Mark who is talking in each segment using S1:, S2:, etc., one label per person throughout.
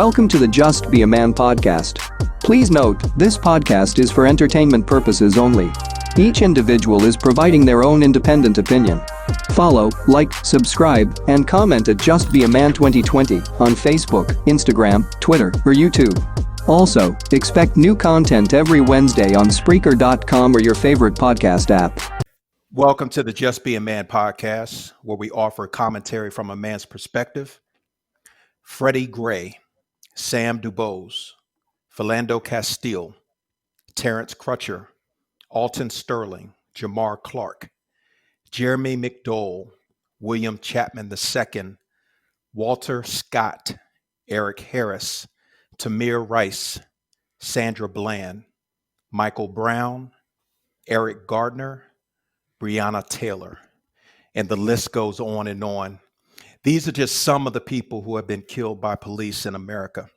S1: Welcome to the Just Be a Man podcast. Please note, this podcast is for entertainment purposes only. Each individual is providing their own independent opinion. Follow, like, subscribe, and comment at Just Be a Man 2020 on Facebook, Instagram, Twitter, or YouTube. Also, expect new content every Wednesday on Spreaker.com or your favorite podcast app.
S2: Welcome to the Just Be a Man podcast, where we offer commentary from a man's perspective. Freddie Gray, Sam Dubose, Philando Castile, Terrence Crutcher, Alton Sterling, Jamar Clark, Jeremy McDowell, William Chapman II, Walter Scott, Eric Harris, Tamir Rice, Sandra Bland, Michael Brown, Eric Gardner, Breonna Taylor, and the list goes on and on. These are just some of the people who have been killed by police in America.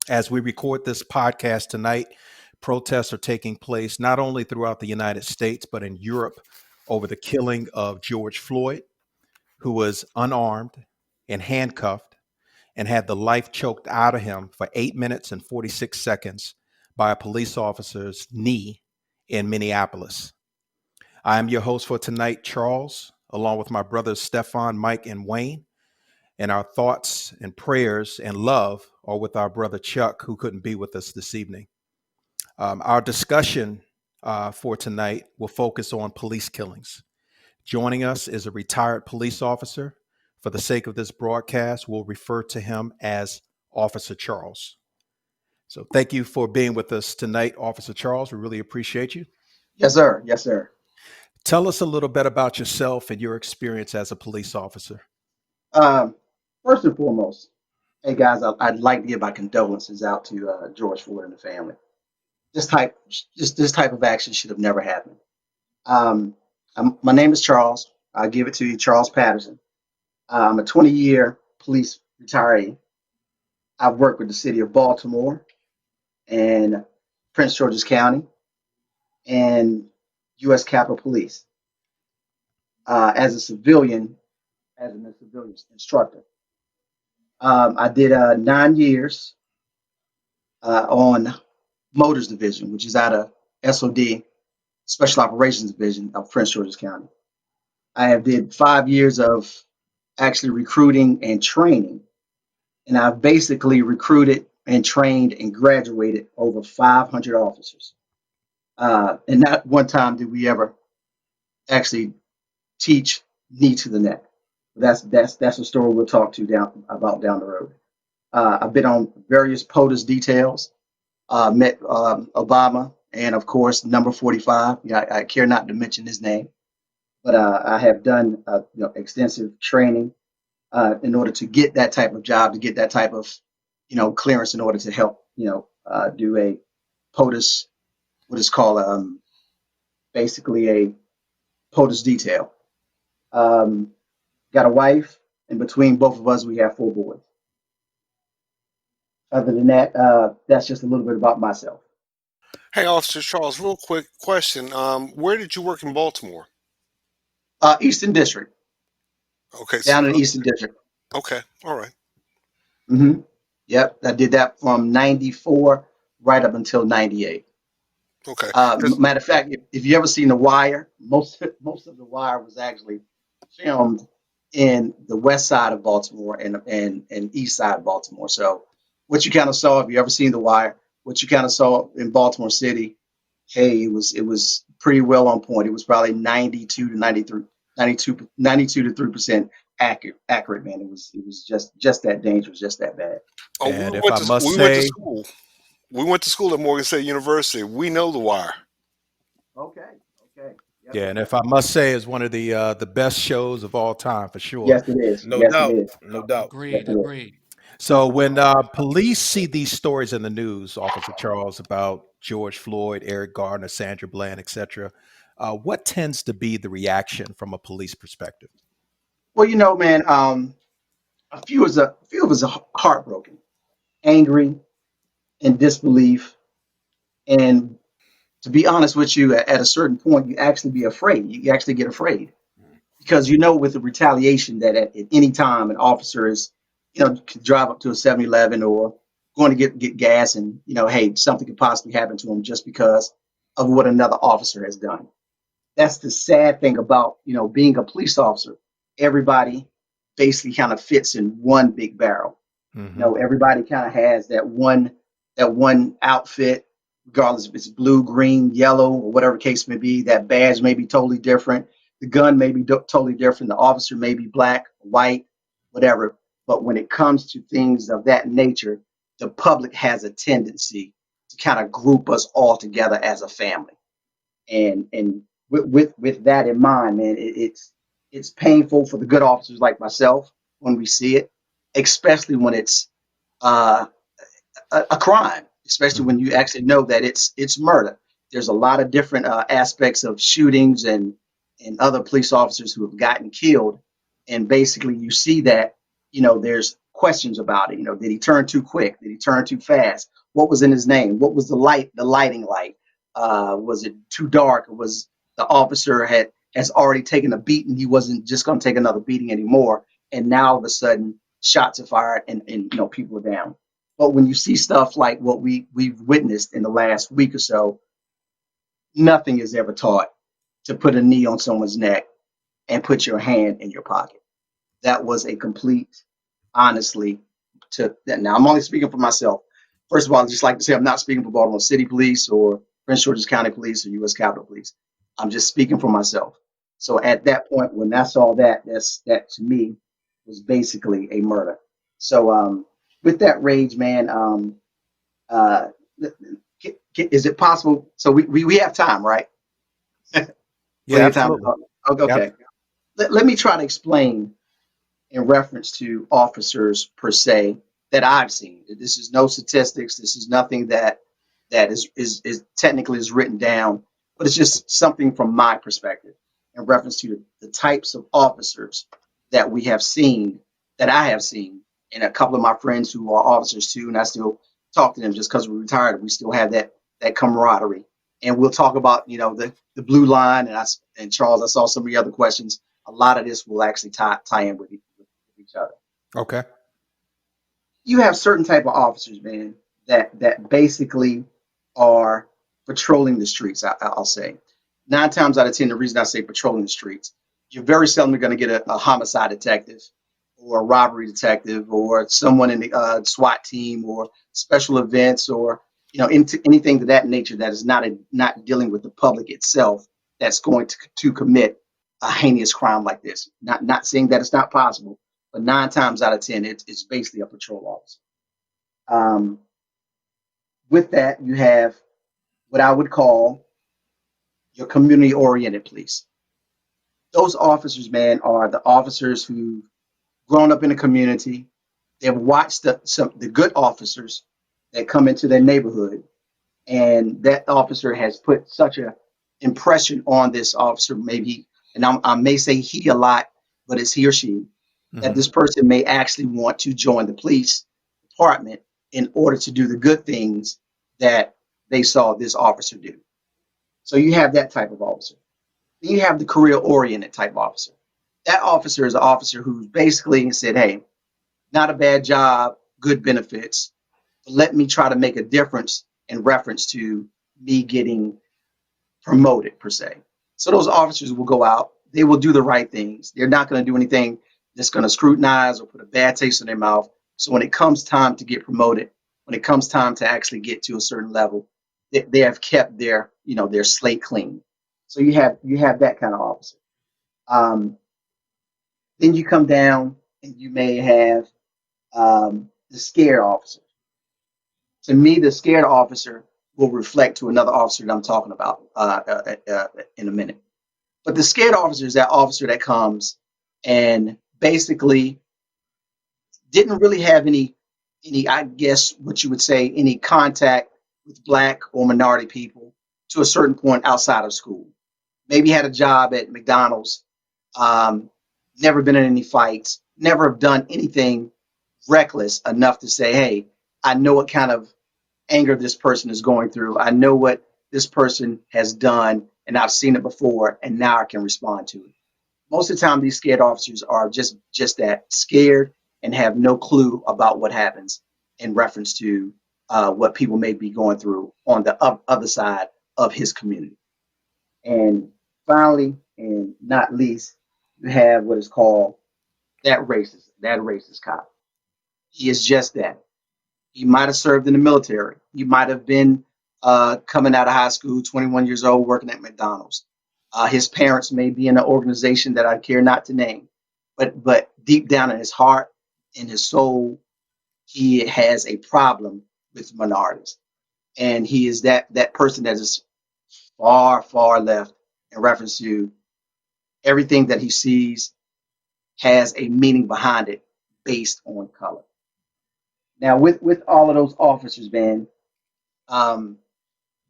S2: As we record this podcast tonight, protests are taking place not only throughout the United States, but in Europe over the killing of George Floyd, who was unarmed and handcuffed and had the life choked out of him for 8 minutes and 46 seconds by a police officer's knee in Minneapolis. I am your host for tonight, Charles, along with my brothers Stefan, Mike, and Wayne. And our thoughts and prayers and love are with our brother Chuck, who couldn't be with us this evening. Our discussion for tonight will focus on police killings. Joining us is a retired police officer. For the sake of this broadcast, we'll refer to him as Officer Charles. So thank you for being with us tonight, Officer Charles. We really appreciate you.
S3: Yes, sir. Yes, sir.
S2: Tell us a little bit about yourself and your experience as a police officer.
S3: First and foremost, hey guys, I'd like to give my condolences out to George Floyd and the family. This type of action should have never happened. My name is Charles. I'll give it to you, Charles Patterson. I'm a 20-year police retiree. I've worked with the city of Baltimore and Prince George's County and U.S. Capitol Police as a civilian instructor. I did 9 years on Motors Division, which is out of SOD, Special Operations Division of Prince George's County. I have did 5 years of actually recruiting and training, and I've basically recruited and trained and graduated over 500 officers. And not one time did we ever actually teach knee to the neck. That's a story we'll talk to down the road. I've been on various POTUS details, met Obama, and of course number 45. I care not to mention his name, but I have done extensive training in order to get that type of job, to get that type of clearance in order to help do a POTUS, what is called basically a POTUS detail. Got a wife, and between both of us, we have 4 boys. Other than that, that's just a little bit about myself.
S4: Hey, Officer Charles, real quick question. Where did you work in Baltimore?
S3: Eastern District.
S4: Okay.
S3: Down in the Eastern District.
S4: Okay. All right.
S3: Mm-hmm. Yep. I did that from 94 right up until 98.
S4: Okay.
S3: Matter of fact, if you ever seen The Wire, most of The Wire was actually filmed in the west side of Baltimore and east side of Baltimore. So what you kind of saw, if you ever seen The Wire, what you kind of saw in Baltimore City, hey, it was pretty well on point. It was probably 92 to 3% accurate, man. It was just that dangerous, just that bad.
S4: Oh,
S2: And
S4: we
S2: if
S4: went
S2: I
S4: to
S2: must
S4: we went to
S2: say,
S4: school. We went to school at Morgan State University. We know The Wire.
S3: Okay. Yep.
S2: yeah, and if I must say, is one of the best shows of all time for sure.
S3: Yes, it is.
S5: No
S3: Yes,
S5: doubt.
S3: it is.
S5: No doubt.
S3: Yes, it is.
S5: Agreed.
S2: So when police see these stories in the news, Officer Charles, about George Floyd, Eric Gardner, Sandra Bland, etc., what tends to be the reaction from a police perspective?
S3: Well, man, a few of us are heartbroken, angry, in disbelief, and to be honest with you, at a certain point, you actually be afraid. You actually get afraid because with the retaliation that at any time an officer is, could drive up to a 7-Eleven or going to get gas and, hey, something could possibly happen to them just because of what another officer has done. That's the sad thing about, being a police officer. Everybody basically kind of fits in one big barrel.
S2: Mm-hmm.
S3: Everybody kind of has that one outfit, regardless if it's blue, green, yellow, or whatever case may be. That badge may be totally different. The gun may be totally different. The officer may be black, white, whatever. But when it comes to things of that nature, the public has a tendency to kind of group us all together as a family. And with that in mind, man, it's painful for the good officers like myself when we see it, especially when it's uh, a crime, especially
S2: Mm-hmm.
S3: when you actually know that it's murder. There's a lot of different aspects of shootings and other police officers who have gotten killed, and basically you see that there's questions about it. Did he turn too quick? Did he turn too fast? What was in his name? What was the lighting like? Was it too dark? Was the officer has already taken a beating? He wasn't just going to take another beating anymore, and now all of a sudden shots are fired and people are down. But when you see stuff like what we've witnessed in the last week or so, nothing is ever taught to put a knee on someone's neck and put your hand in your pocket. That was a complete, honestly, to that. Now I'm only speaking for myself. First of all, I'd just like to say I'm not speaking for Baltimore City Police or Prince George's County Police or U.S. Capitol Police. I'm just speaking for myself. So at that point, when I saw that to me was basically a murder. So with that rage, man, uh, is it possible? So we have time, right?
S2: Yeah,
S3: Plenty of time to
S2: absolutely.
S3: talk. Okay.
S2: Yep.
S3: Okay. Let me try to explain in reference to officers per se that I've seen. This is no statistics. This is nothing that is technically is written down, but it's just something from my perspective in reference to the types of officers that we have seen, that I have seen, and a couple of my friends who are officers too, and I still talk to them just because we're retired. We still have that camaraderie, and we'll talk about the blue line and Charles. I saw some of the other questions. A lot of this will actually tie in with each other.
S2: Okay.
S3: You have certain type of officers, man, that basically are patrolling the streets. I'll say 9 times out of 10, the reason I say patrolling the streets, you're very seldom going to get a homicide detective or a robbery detective or someone in the SWAT team or special events or anything to that nature that is not dealing with the public itself that's going to commit a heinous crime like this. Not saying that it's not possible, but 9 times out of 10, it's basically a patrol officer. Um, with that, you have what I would call your community oriented police. Those officers, man, are the officers who've grown up in the community. They've watched the good officers that come into their neighborhood, and that officer has put such a impression on this officer. Maybe, and I may say he a lot, but it's he or she, that
S2: Mm-hmm.
S3: this person may actually want to join the police department in order to do the good things that they saw this officer do. So you have that type of officer. Then you have the career oriented type officer. That officer is an officer who's basically said, hey, not a bad job, good benefits, but let me try to make a difference in reference to me getting promoted per se. So those officers will go out, they will do the right things. They're not going to do anything that's going to scrutinize or put a bad taste in their mouth. So when it comes time to get promoted, when it comes time to actually get to a certain level, they have kept their slate clean. So you have that kind of officer. Um, then you come down and you may have the scared officer. To me, the scared officer will reflect to another officer that I'm talking about in a minute. But the scared officer is that officer that comes and basically didn't really have any, I guess, what you would say, any contact with black or minority people to a certain point outside of school. Maybe had a job at McDonald's, um, never been in any fights, never have done anything reckless enough to say, hey, I know what kind of anger this person is going through. I know what this person has done, and I've seen it before, and now I can respond to it. Most of the time, these scared officers are just that scared and have no clue about what happens. in reference to what people may be going through on the other side of his community. And finally, and not least, you have what is called that racist cop. He is just that. He might have served in the military. He might have been coming out of high school, 21 years old, working at McDonald's. His parents may be in an organization that I care not to name, but deep down in his heart, in his soul, he has a problem with minorities, and he is that person that is far, far left in reference to everything that he sees has a meaning behind it based on color. Now, with all of those officers, man, um,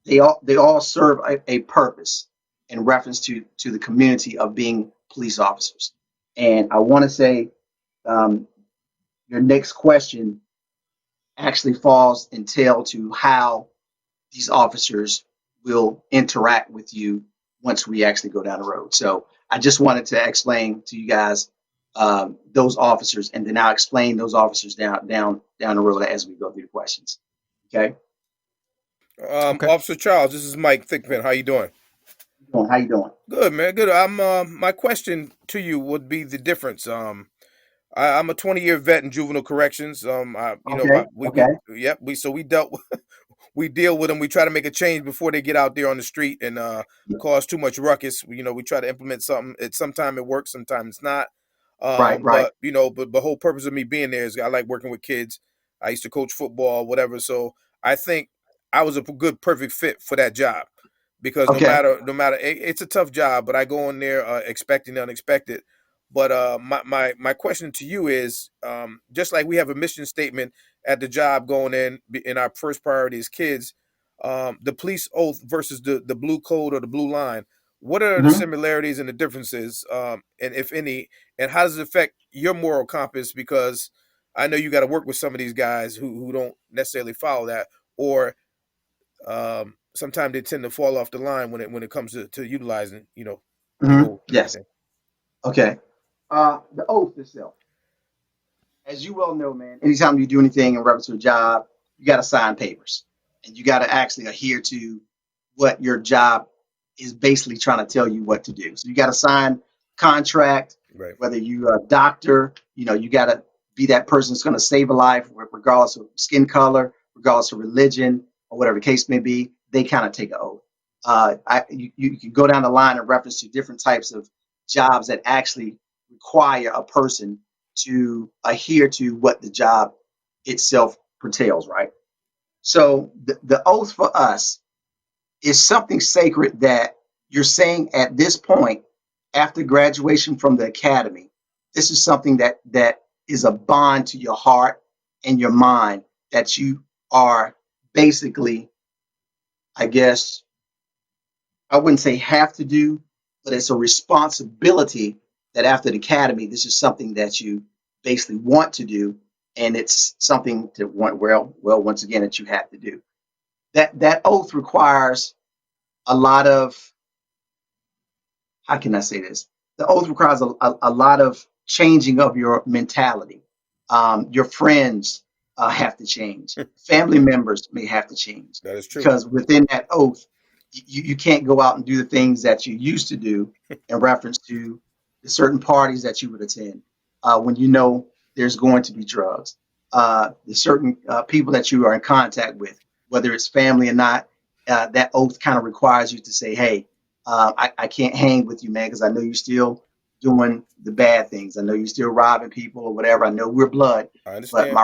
S3: they all serve a purpose in reference to the community of being police officers. And I want to say um, your next question actually falls entail to how these officers will interact with you once we actually go down the road. So I just wanted to explain to you guys those officers, and then I'll explain those officers down the road as we go through the questions. Okay,
S2: Okay.
S5: Officer Charles, this is Mike Thickman. How you doing?
S3: how you doing?
S5: Good, man. Good. My question to you would be the difference. I'm a 20-year vet in juvenile corrections.
S3: Okay,
S5: we
S3: okay,
S5: yep. We dealt we deal with them. We try to make a change before they get out there on the street and cause too much ruckus. We try to implement something. Sometimes it works, sometimes it's not.
S3: right, right.
S5: But the whole purpose of me being there is I like working with kids. I used to coach football, whatever. So I think I was a good, perfect fit for that job because no
S3: Okay.
S5: matter it's a tough job, but I go in there expecting the unexpected. But my question to you is, just like we have a mission statement at the job going in our first priority is kids, the police oath versus the blue code or the blue line. What are the
S3: Mhm.
S5: similarities and the differences, and if any, and how does it affect your moral compass? Because I know you got to work with some of these guys who don't necessarily follow that, or sometimes they tend to fall off the line when it comes to utilizing the oath and
S3: Yes.
S5: everything.
S3: Okay. The oath itself, as you well know, man, anytime you do anything in reference to a job, you got to sign papers and you got to actually adhere to what your job is basically trying to tell you what to do. So you got to sign contract,
S5: Right.
S3: whether you're a doctor, you got to be that person that's going to save a life, regardless of skin color, regardless of religion, or whatever the case may be. They kind of take an oath. You can go down the line in reference to different types of jobs that actually require a person to adhere to what the job itself curtails, right? So the oath for us is something sacred that you're saying at this point after graduation from the academy. This is something that is a bond to your heart and your mind that you are basically, I guess, I wouldn't say have to do, but it's a responsibility that after the academy, this is something that you basically want to do, and it's something to want well once again that you have to do. That oath requires a lot of, how can I say this? The oath requires a lot of changing of your mentality. Your friends have to change. Family members may have to change
S5: That is true.
S3: because within that oath, you can't go out and do the things that you used to do in reference to the certain parties that you would attend when you know there's going to be drugs. The certain people that you are in contact with, whether it's family or not, that oath kind of requires you to say, hey, I can't hang with you, man, because I know you're still doing the bad things. I know you're still robbing people or whatever. I know we're blood,
S5: I
S3: but
S5: understand.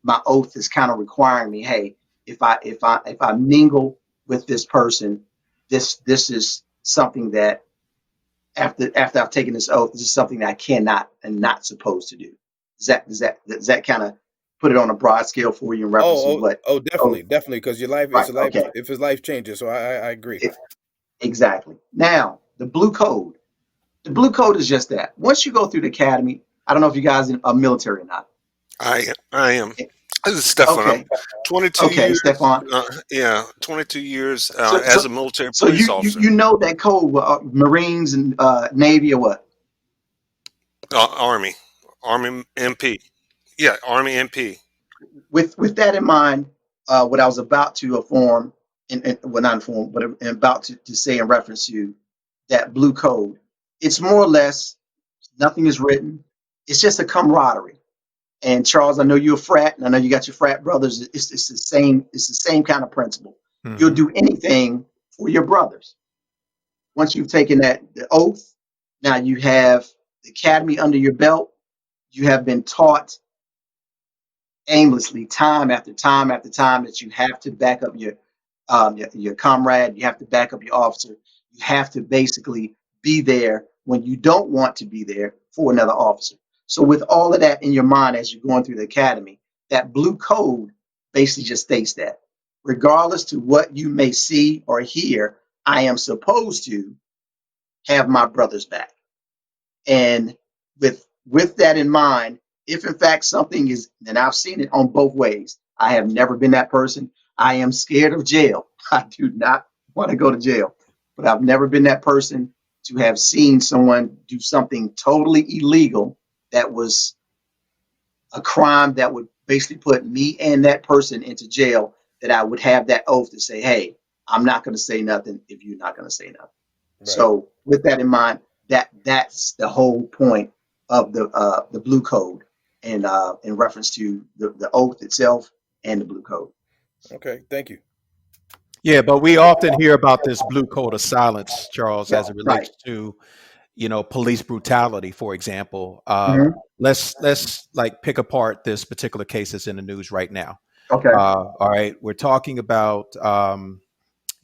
S3: my oath is kind of requiring me, hey, if I mingle with this person, this is something that after I've taken this oath, this is something that I cannot and not supposed to do. Does that kind of put it on a broad scale for you in reference to what? Oh,
S5: Definitely, definitely, because your life
S3: right.
S5: is a life.
S3: Okay.
S5: If his life changes, so I agree.
S3: E- exactly. Now, the blue code. The blue code is just that. Once you go through the academy, I don't know if you guys are military or not.
S4: I am.
S3: Eh,
S4: This is Stefan. I'm
S3: Okay.
S4: 22
S3: Okay,
S4: years.
S3: Stefan.
S4: Yeah, 22 years
S3: So
S4: as
S3: so
S4: a military
S3: so
S4: police
S3: you you
S4: officer.
S3: you know that code, Marines and Navy or what?
S4: Army, Army MP. Yeah, Army MP.
S3: with that in mind, what I was about to inform, and well, not inform, but I'm about to say in reference to that blue code, it's more or less nothing is written. It's just a camaraderie. And Charles, I know you're a frat, and I know you got your frat brothers. It's the same. It's the same kind of principle. You'll
S2: Hmm.
S3: do anything for your brothers. Once you've taken the oath, now you have the academy under your belt. You have been taught aimlessly, time after time after time, that you have to back up your comrade. You have to back up your officer. You have to basically be there when you don't want to be there for another officer. So with all of that in your mind as you're going through the academy, that blue code basically just states that regardless to what you may see or hear, I am supposed to have my brother's back. And with that in mind, if in fact something is, and I've seen it on both ways, I have never been that person. I am scared of jail. I do not want to go to jail, but I've never been that person to have seen someone do something totally illegal that was a crime that would basically put me and that person into jail, that I would have that oath to say, hey, I'm not going to say nothing if you're not going to say nothing.
S5: Right.
S3: So with that in mind, that's the whole point of the blue code, and in reference to the oath itself and the blue code.
S5: Okay. Thank you.
S2: Yeah, but we often hear about this blue code of silence, Charles,
S3: Yeah,
S2: as it
S3: right.
S2: relates to, police brutality, for example.
S3: Hmm.
S2: Let's like pick apart this particular case that's in the news right now.
S3: Okay.
S2: All right, we're talking about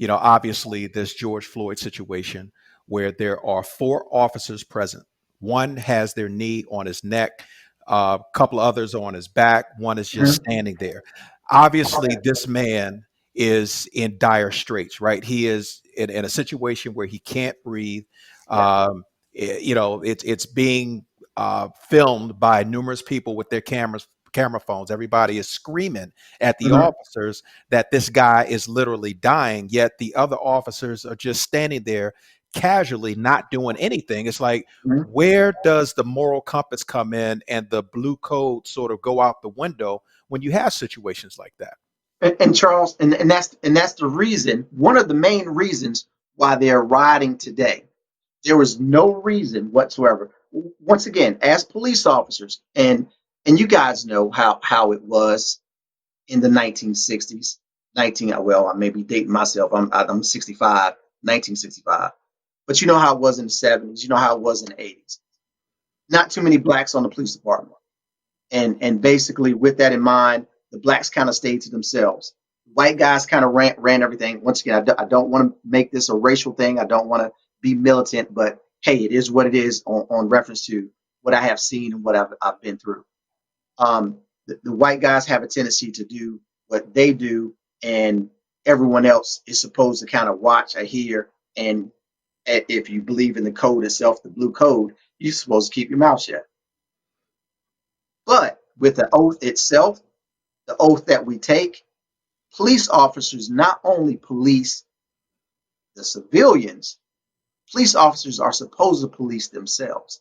S2: obviously this George Floyd situation where there are four officers present. One has their knee on his neck, a couple of others are on his back, one is just
S3: Hmm.
S2: standing there. Obviously, this man is in dire straits, right? He is in a situation where he can't breathe.
S3: Yeah.
S2: It's being filmed by numerous people with their camera phones. Everybody is screaming at the
S3: Hmm.
S2: officers that this guy is literally dying, yet the other officers are just standing there casually not doing anything. It's like,
S3: Hmm.
S2: where does the moral compass come in and the blue code sort of go out the window when you have situations like that?
S3: And Charles, and that's the reason. One of the main reasons why they're rioting today. There was no reason whatsoever. Once again, as police officers, and you guys know how it was in the 1960s. 19, well, I may be dating myself. I'm 65, 1965. But you know how it was in the 70s. You know how it was in the 80s. Not too many blacks on the police department. And basically, with that in mind, the blacks kind of stayed to themselves. White guys kind of ran everything. Once again, I don't want to make this a racial thing. I don't want to be militant, but hey, it is what it is on reference to what I have seen and what I've been through. The white guys have a tendency to do what they do, and everyone else is supposed to kind of watch or hear. And if you believe in the code itself, the blue code, you're supposed to keep your mouth shut. But with the oath itself, the oath that we take, police officers not only police the civilians, police officers are supposed to police themselves.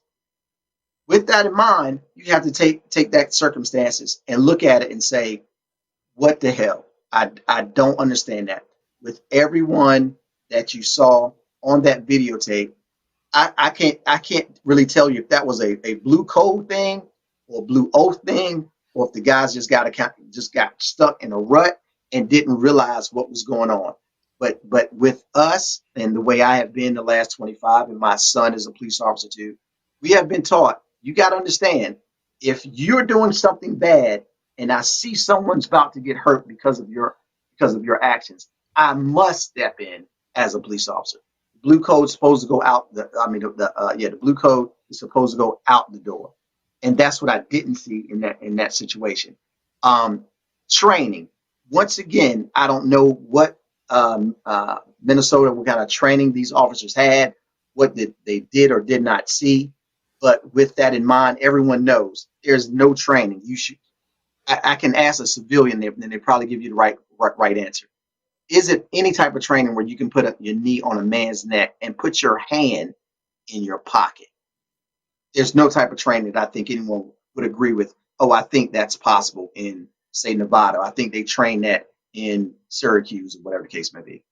S3: With that in mind, you have to take that circumstances and look at it and say, what the hell? I don't understand that. With everyone that you saw on that videotape, I can't really tell you if that was a blue code thing or a blue oath thing, or if the guys just got stuck in a rut and didn't realize what was going on. But with us and the way I have been the last 25, and my son is a police officer too, we have been taught, you got to understand, if you're doing something bad and I see someone's about to get hurt because of your actions, I must step in as a police officer. Blue code's supposed to go out the blue code is supposed to go out the door, and that's what I didn't see in that situation. um Training, once again, I don't know what Minnesota, what kind of training these officers had, what they did or did not see, but with that in mind, everyone knows there's no training. I can ask a civilian, and they probably give you the right answer. Is it any type of training where you can put your knee on a man's neck and put your hand in your pocket? There's no type of training that I think anyone would agree with. Oh, I think that's possible in say Nevada. I think they train that in Syracuse or whatever the case may be.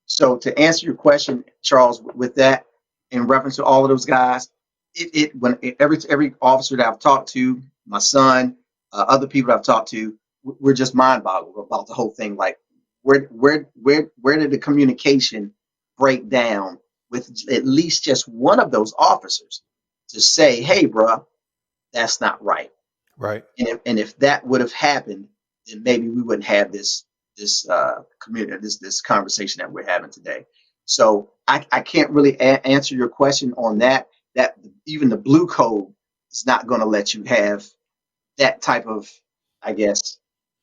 S3: So to answer your question, Charles, with that, in reference to all of those guys, every officer that I've talked to, my son, other people that I've talked to, we're just mind boggled about the whole thing. Like, where did the communication break down with at least just one of those officers to say, hey, bro, that's not right.
S2: Right.
S3: And if that would have happened, then maybe we wouldn't have this community, this conversation that we're having today. So I can't really answer your question on that. That even the blue code is not going to let you have that type of, I guess,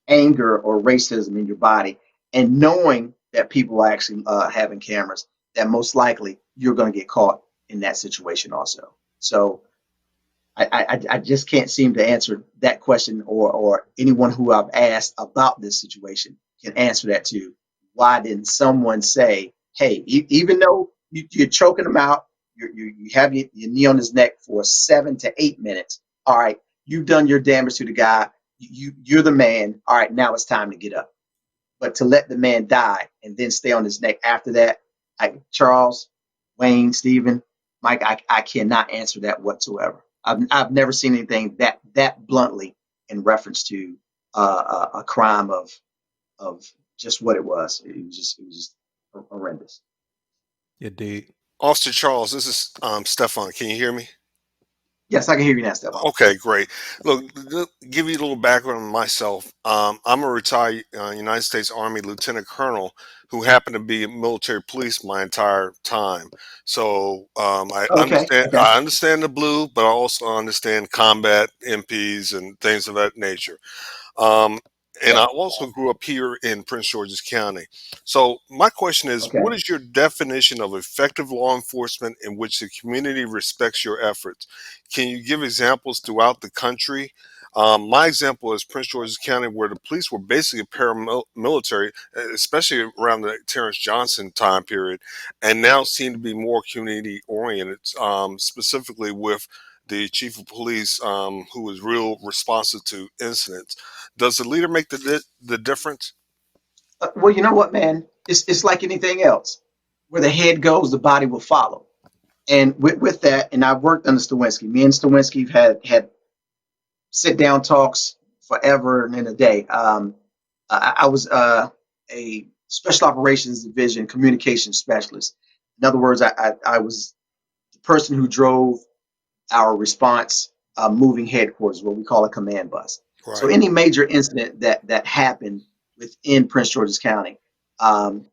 S3: anger or racism in your body, and knowing that people are actually having cameras, that most likely you're going to get caught in that situation also. So I just can't seem to answer that question, or anyone who I've asked about this situation can answer that too. Why didn't someone say, hey, even though you're choking him out, you have your knee on his neck for 7 to 8 minutes. All right, you've done your damage to the guy. You're the man. All right, now it's time to get up. But to let the man die and then stay on his neck after that, Charles, Wayne, Stephen, Mike, I cannot answer that whatsoever. I've never seen anything that bluntly in reference to a crime of just what it was. It was just horrendous.
S2: Indeed.
S4: Officer Charles, this is Stefan. Can you hear me?
S3: Yes, I can hear you now, Stefan.
S4: Okay, great. Look, give you a little background on myself. I'm a retired United States Army Lieutenant Colonel who happened to be military police my entire time. So I
S3: Okay,
S4: understand.
S3: okay,
S4: I understand the blue, but I also understand combat MPs and things of that nature. Um, and
S3: okay,
S4: I also grew up here in Prince George's County. So my question is,
S3: okay.
S4: what is your definition of effective law enforcement in which the community respects your efforts? Can you give examples throughout the country? My example is Prince George's County, where the police were basically paramilitary, especially around the Terrence Johnson time period, and now seem to be more community oriented, specifically with the chief of police, who was real responsive to incidents. Does the leader make the difference?
S3: Well, you know what, man? It's like anything else. Where the head goes, the body will follow. And with that, and I've worked under Stawinski. Me and Stawinski have had sit down talks forever and in a day. I was a special operations division communication specialist. In other words, I was the person who drove our response moving headquarters, what we call a command bus. So
S4: Right.
S3: any major incident that happened within Prince George's County,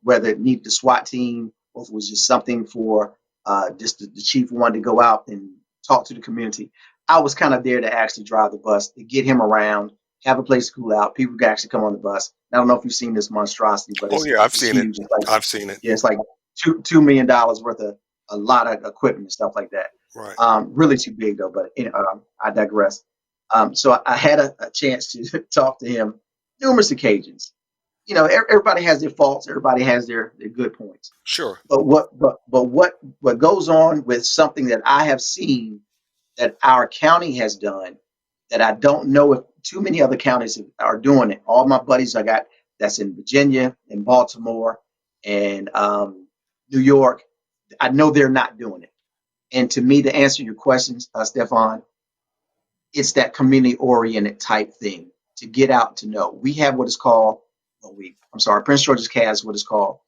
S3: whether it needed the SWAT team or if it was just something for just the chief wanted to go out and talk to the community, I was kind of there to actually drive the bus to get him around, have a place to cool out. People could actually come on the bus. I don't know if you've seen this monstrosity, but
S4: Oh
S3: it's
S4: yeah, I've
S3: it's
S4: seen it.
S3: huge. It's like,
S4: I've seen it.
S3: yeah, it's like $2 million worth of a lot of equipment and stuff like that.
S4: Right.
S3: Really too big though, but I digress. So I had a chance to talk to him numerous occasions. You know, everybody has their faults, everybody has their good points.
S4: Sure.
S3: But what goes on with something that I have seen that our county has done that I don't know if too many other counties are doing it. All my buddies I got that's in Virginia, in Baltimore, and New York, I know they're not doing it. And to me, to answer your questions, Stefan, it's that community oriented type thing to get out to know. We have what is called, I'm sorry, Prince George's has what is called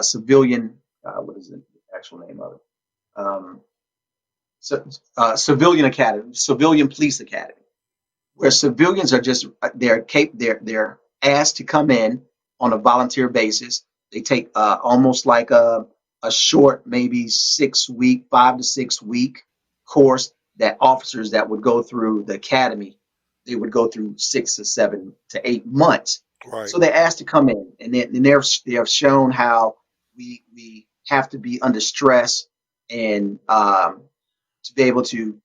S3: civilian, what is the actual name of it? Um, Civilian Academy, Civilian Police Academy, where civilians are just they're asked to come in on a volunteer basis. They take almost like a short, maybe 6 week, 5 to 6 week course that officers that would go through the academy, they would go through 6 to 7 to 8 months.
S4: Right.
S3: So they're asked to come in, and they have shown how we have to be under stress and to be able to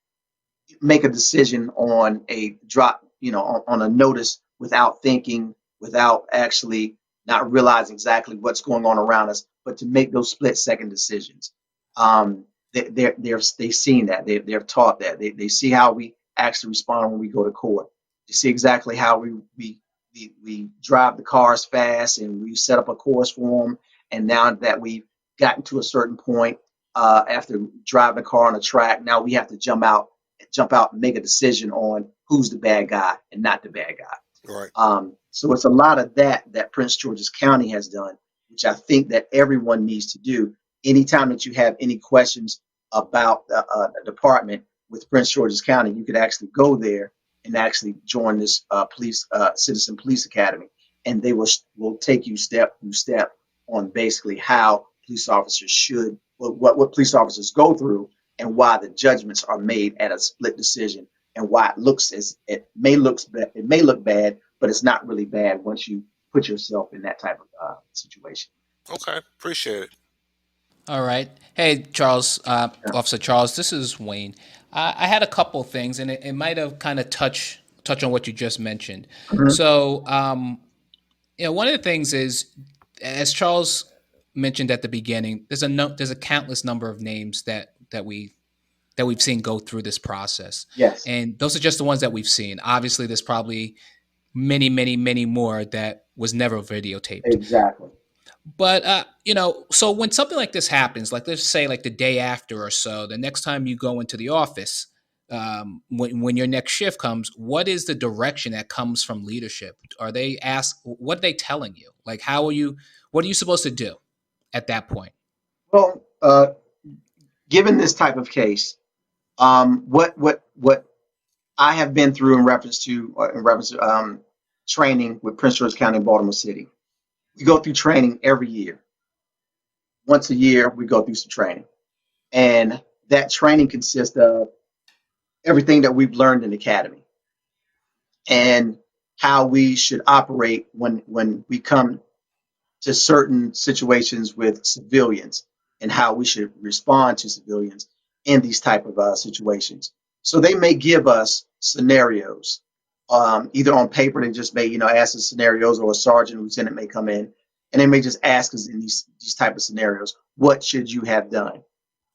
S3: make a decision on a drop, on a notice without thinking, without actually not realizing exactly what's going on around us, but to make those split-second decisions. They've seen that. They're taught that. They see how we actually respond when we go to court. They see exactly how we we drive the cars fast and we set up a course for them. And now that we've gotten to a certain point, after driving a car on a track, now we have to jump out and make a decision on who's the bad guy and not the bad guy.
S4: Right.
S3: So it's a lot of that Prince George's County has done, which I think that everyone needs to do. Anytime that you have any questions about the department with Prince George's County, you could actually go there and actually join this citizen police academy, and they will take you step through step on basically how police officers should, what police officers go through, and why the judgments are made at a split decision, and why it may look bad, but it's not really bad once you put yourself in that type of situation.
S4: Okay. Appreciate it.
S6: All right. Hey, Charles,
S3: Yeah.
S6: Officer Charles, this is Wayne. I had a couple things, and it might have kind of touch on what you just mentioned.
S3: Mhm.
S6: So, one of the things is, as Charles mentioned at the beginning, there's a countless number of names that we've seen go through this process,
S3: Yes,
S6: and those are just the ones that we've seen. Obviously, there's probably many, many, many more that was never videotaped.
S3: exactly.
S6: But so when something like this happens, like let's say like the day after or so, the next time you go into the office, when your next shift comes, what is the direction that comes from leadership? Are they asked? What are they telling you? Like, how are you? What are you supposed to do at that point?
S3: Well, given this type of case, what I have been through in reference to training with Prince George's County and Baltimore City, we go through training every year. Once a year, we go through some training, and that training consists of everything that we've learned in the academy and how we should operate when we come to certain situations with civilians and how we should respond to civilians in these type of situations. So they may give us scenarios, either on paper. They just may ask us scenarios, or a sergeant, lieutenant may come in and they may just ask us in these type of scenarios, what should you have done?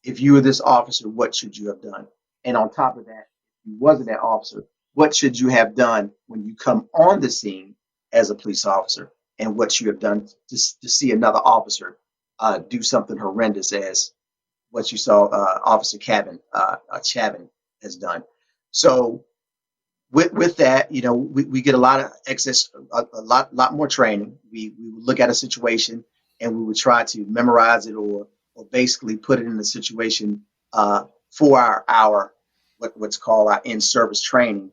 S3: If you were this officer, what should you have done? And on top of that, if you wasn't that officer, what should you have done when you come on the scene as a police officer? And what you have done to see another officer do something horrendous as what you saw Officer Chavin has done. So with that, we get a lot of excess, a lot more training. We would look at a situation and we would try to memorize it, or basically put it in a situation for our what's called our in-service training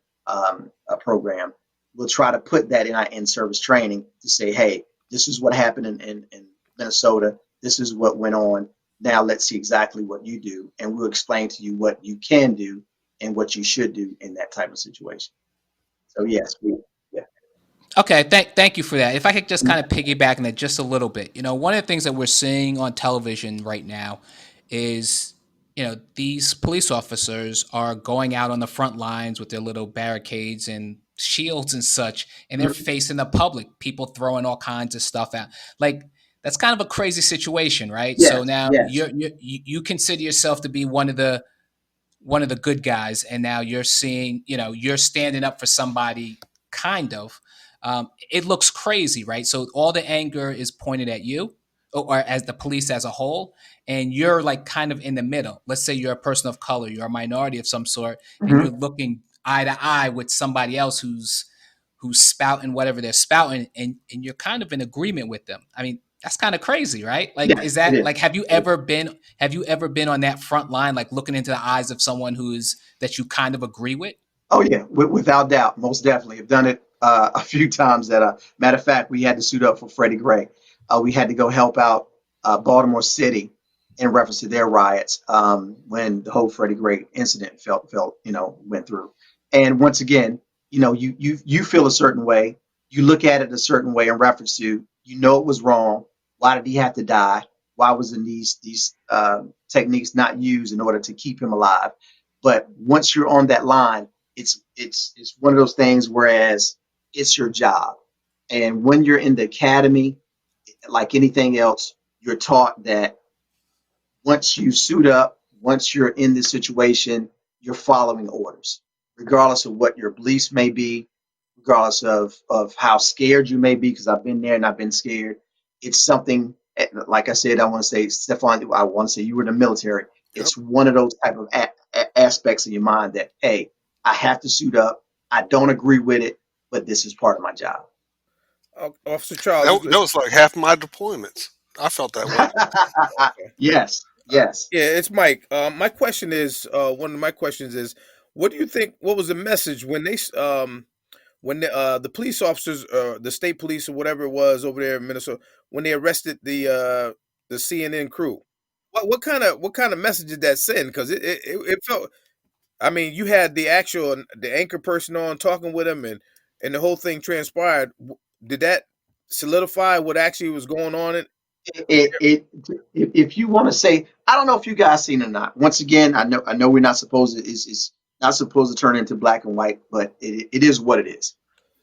S3: program. We'll try to put that in our in-service training to say, hey, this is what happened in Minnesota. This is what went on. Now let's see exactly what you do, and we'll explain to you what you can do and what you should do in that type of situation. So yes, yeah.
S6: Okay, thank you for that. If I could just kind of piggyback on that just a little bit, one of the things that we're seeing on television right now is, these police officers are going out on the front lines with their little barricades and shields and such, and they're
S3: Mhm.
S6: facing the public, people throwing all kinds of stuff out. Like, that's kind of a crazy situation, right? So
S3: Yes,
S6: now
S3: yes.
S6: you consider yourself to be one of the good guys, and now you're seeing, you're standing up for somebody, kind of. It looks crazy, right? So all the anger is pointed at you, or as the police as a whole, and you're like kind of in the middle. Let's say you're a person of color, you're a minority of some sort, and you're
S3: Mhm.
S6: looking eye to eye with somebody else who's spouting whatever they're spouting, and you're kind of in agreement with them. I mean, that's kind of crazy, right? Like,
S3: Yes,
S6: is
S3: it
S6: that
S3: is.
S6: like, have you ever been on that front line, like looking into the eyes of someone that you kind of agree with?
S3: Oh yeah, without doubt, most definitely. I've done it a few times. That matter of fact, we had to suit up for Freddie Gray. We had to go help out Baltimore City in reference to their riots when the whole Freddie Gray incident went through. And once again, you feel a certain way. You look at it a certain way in reference to it was wrong. Why did he have to die? Why wasn't these techniques not used in order to keep him alive? But once you're on that line, it's one of those things, whereas it's your job. And when you're in the academy, like anything else, you're taught that once you suit up, once you're in this situation, you're following orders, regardless of what your beliefs may be, regardless of how scared you may be, because I've been there and I've been scared. It's something, like I said, I want to say, Stefan, I want to say you were in the military.
S5: Yep.
S3: It's one of those type of aspects of your mind that, hey, I have to suit up. I don't agree with it, but this is part of my job.
S5: Officer Charles,
S4: That was like half my deployments. I felt that way.
S5: okay.
S3: Yes, yes.
S5: Yeah, it's Mike. My question is, one of my questions is, what do you think? What was the message when when the police officers, the state police or whatever it was over there in Minnesota, when they arrested the CNN crew? What kind of message did that send? Because it felt. I mean, you had the anchor person on talking with him, and the whole thing transpired. Did that solidify what actually was going on?
S3: It if you want to say, I don't know if you guys seen it or not. Once again, I know we're not supposed to is not supposed to turn into black and white, but it is what it is.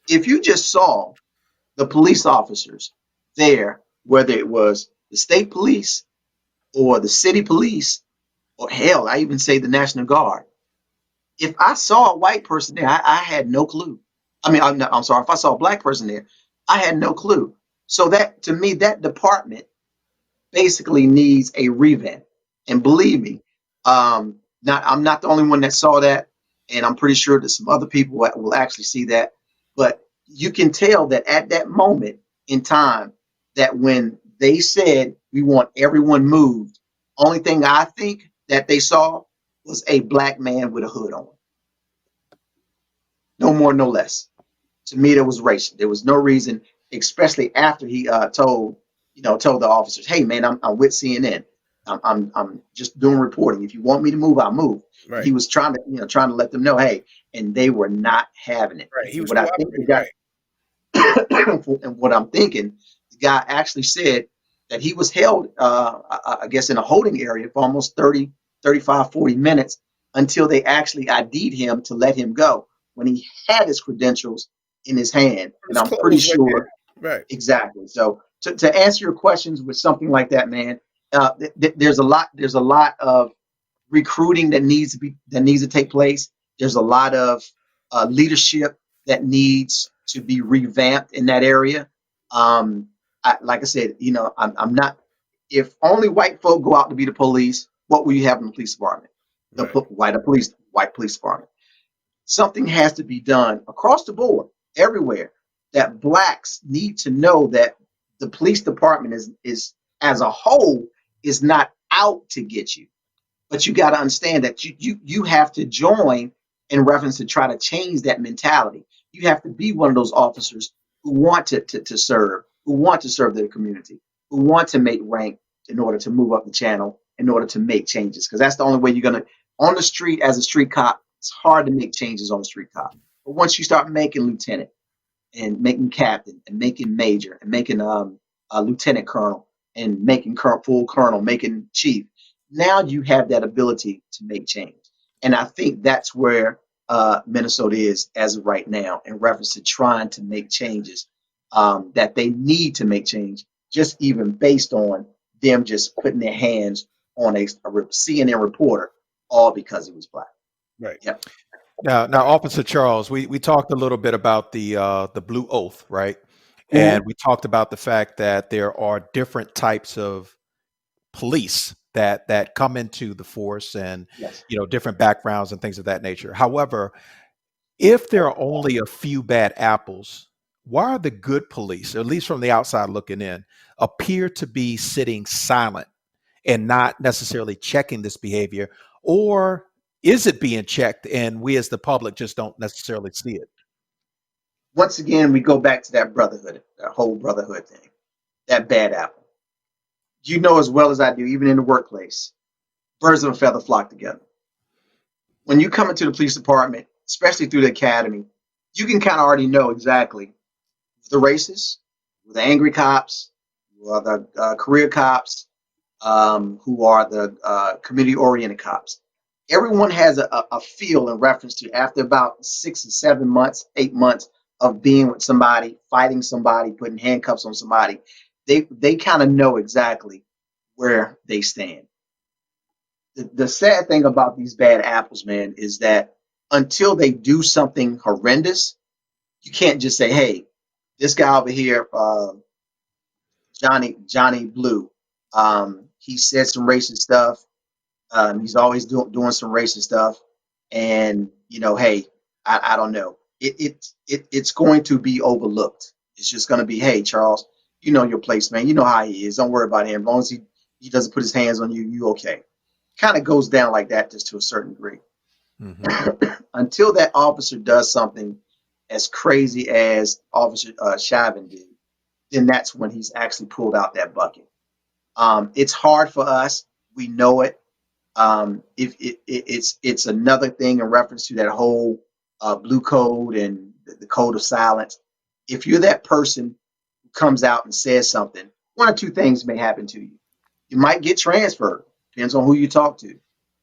S3: If you just saw the police officers there, whether it was the state police or the city police, or hell, I even say the National Guard. If I saw a white person there, I had no clue. I mean, I'm sorry, if I saw a black person there, I had no clue. So that to me, that department basically needs a revamp. And believe me, not I'm not the only one that saw that, and I'm pretty sure that some other people will actually see that. But you can tell that at that moment in time, that when they said we want everyone moved, only thing I think that they saw was a black man with a hood on. No more, no less. To me, there was racial. There was no reason, especially after he told the officers, "Hey, man, I'm with CNN. I'm just doing reporting. If you want me to move, I'll move." And
S5: Right,
S3: he was trying to let them know, hey, and they were not having it.
S5: right. He
S3: And
S5: was
S3: what I think they
S5: cooperating.
S3: got,
S5: Right,
S3: and what I'm thinking, the guy actually said that he was held, I guess, in a holding area for almost 30, 35, 40 minutes until they actually ID'd him to let him go when he had his credentials in his hand.
S5: it
S3: And
S5: was
S3: I'm pretty
S5: closed right
S3: sure
S5: there. Right,
S3: exactly. So to answer your questions with something like that, man, there's a lot of recruiting that needs to take place. There's a lot of leadership that needs to be revamped in that area. Like I said, I'm not. If only white folk go out to be the police, what will you have in the police department? The
S5: right,
S3: white police department. Something has to be done across the board, everywhere. That blacks need to know that the police department is as a whole is not out to get you, but you got to understand that you have to join in reference to try to change that mentality. You have to be one of those officers who want to serve, who want to serve their community, who want to make rank in order to move up the channel, in order to make changes. Because that's the only way you're gonna on the street as a street cop. It's hard to make changes on the street cop, but once you start making lieutenant and making captain and making major and making a lieutenant colonel and making full colonel, making chief. Now you have that ability to make change, and I think that's where Minnesota is as of right now in reference to trying to make changes that they need to make change, just even based on them just putting their hands on a CNN reporter, all because he was black.
S5: right.
S3: Yep.
S2: Now, Officer Charles, we talked a little bit about the blue oath, right? And
S3: Mhm.
S2: we talked about the fact that there are different types of police that come into the force, and
S3: Yes.
S2: different backgrounds and things of that nature. However, if there are only a few bad apples, why are the good police, at least from the outside looking in, appear to be sitting silent and not necessarily checking this behavior? Or is it being checked and we as the public just don't necessarily see it?
S3: Once again, we go back to that brotherhood, that whole brotherhood thing, that bad apple. You know as well as I do, even in the workplace, birds of a feather flock together. When you come into the police department, especially through the academy, you can kind of already know exactly the races, the angry cops, who are the career cops, who are the community oriented cops. Everyone has a feel in reference to after about 6 or 7 months, 8 months of being with somebody, fighting somebody, putting handcuffs on somebody. They kind of know exactly where they stand. The sad thing about these bad apples, man, is that until they do something horrendous, You can't just say, "Hey, this guy over here, Johnny Blue, he said some racist stuff. He's always doing some racist stuff, and hey, I don't know. It's going to be overlooked. It's just going to be, hey, Charles, you know your place, man. You know how he is. Don't worry about him. As long as he doesn't put his hands on you, you okay." Kind of goes down like that, just to a certain degree.
S2: Mm-hmm.
S3: Until that officer does something as crazy as Officer Shavin did, then that's when he's actually pulled out that bucket. It's hard for us. We know it. If it's another thing in reference to that whole blue code and the code of silence. If you're that person who comes out and says something, one or two things may happen to you. You might get transferred. Depends on who you talk to.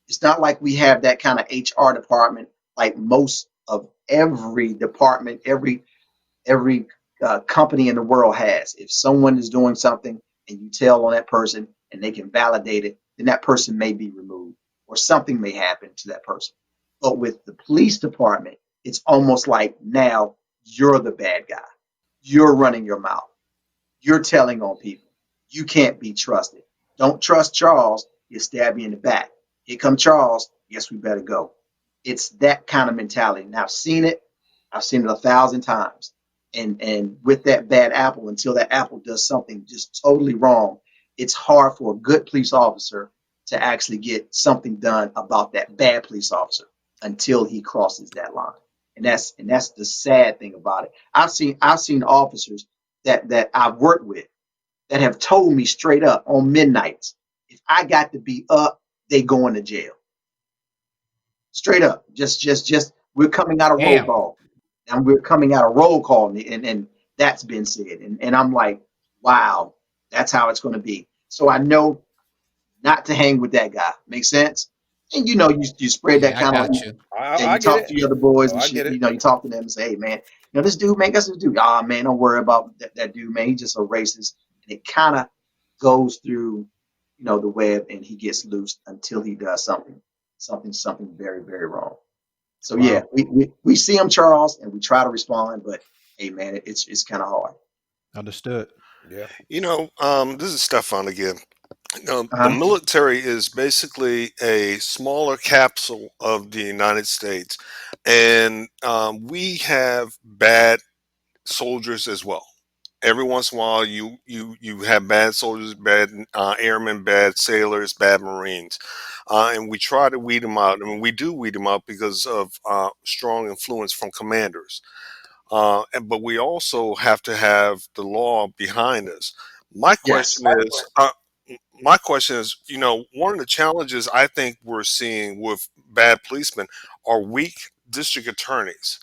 S3: It's not like we have that kind of HR department like most of every department, every company in the world has. If someone is doing something and you tell on that person and they can validate it, then that person may be removed or something may happen to that person. But with the police department, it's almost like now you're the bad guy. You're running your mouth. You're telling on people. You can't be trusted. Don't trust Charles. He'll stab you in the back. Here come Charles. Guess we better go. It's that kind of mentality. And I've seen it. I've seen it 1,000 times. And with that bad apple, until that apple does something just totally wrong, it's hard for a good police officer to actually get something done about that bad police officer until he crosses that line. And that's the sad thing about it. I've seen officers that I've worked with that have told me straight up on midnights, if I got to be up, they going to jail. Straight up. Just we're coming out of roll
S6: Damn.
S3: call. And we're coming out of roll call and that's been said. And I'm like, wow, that's how it's gonna be. So I know not to hang with that guy. Make sense? And you spread that
S6: Yeah, I
S3: kind of,
S6: got you.
S3: you
S5: I get
S3: talk
S5: it.
S3: to your other boys
S5: Oh,
S3: and
S5: I
S3: shit.
S5: get it.
S3: You talk to them and say, hey man, this dude, man, guess this dude. Ah man, don't worry about that dude, man. He's just a racist. And it kind of goes through, the web and he gets loose until he does something very, very wrong. So yeah,
S2: Wow.
S3: we see him, Charles, and we try to respond, but hey man, it's kind of hard.
S2: Understood.
S5: Yeah.
S4: This is Stefan again. The
S3: Uh-huh.
S4: military is basically a smaller capsule of the United States, and we have bad soldiers as well. Every once in a while, you have bad soldiers, bad airmen, bad sailors, bad Marines, and we try to weed them out. I mean, we do weed them out because of strong influence from commanders. But we also have to have the law behind us. My
S3: Yes.
S4: question is, my question is, one of the challenges I think we're seeing with bad policemen are weak district attorneys.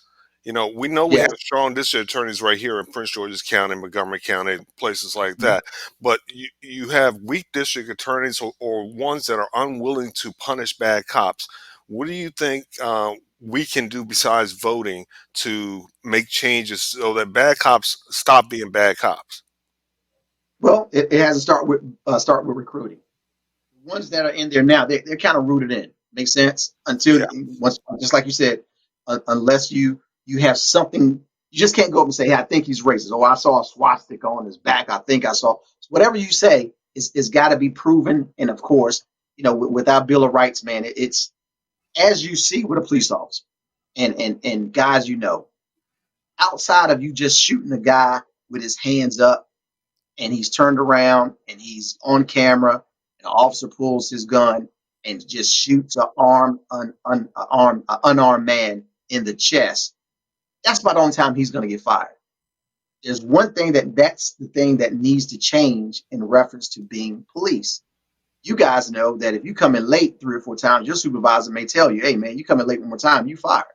S4: We know we
S3: Yes.
S4: have strong district attorneys right here in Prince George's County, Montgomery County, places like
S3: Mhm.
S4: that. But you have weak district attorneys or ones that are unwilling to punish bad cops. What do you think we can do besides voting to make changes so that bad cops stop being bad cops?
S3: Well, it has to start with recruiting. The ones that are in there now, they're kind of rooted in. Makes sense? Until
S4: Yeah,
S3: once, just like you said, unless you have something, you just can't go up and say, "Hey, I think he's racist." Oh, I saw a swastika on his back. I think I saw whatever you say is got to be proven. And of course, with our Bill of Rights, man, it's as you see with a police officer, and guys, outside of you just shooting a guy with his hands up and he's turned around and he's on camera, and the officer pulls his gun and just shoots a unarmed man in the chest. That's about the only time he's going to get fired. There's one thing that's the thing that needs to change in reference to being police. You guys know that if you come in late 3 or 4 times, your supervisor may tell you, "Hey man, you come in late one more time, you fired."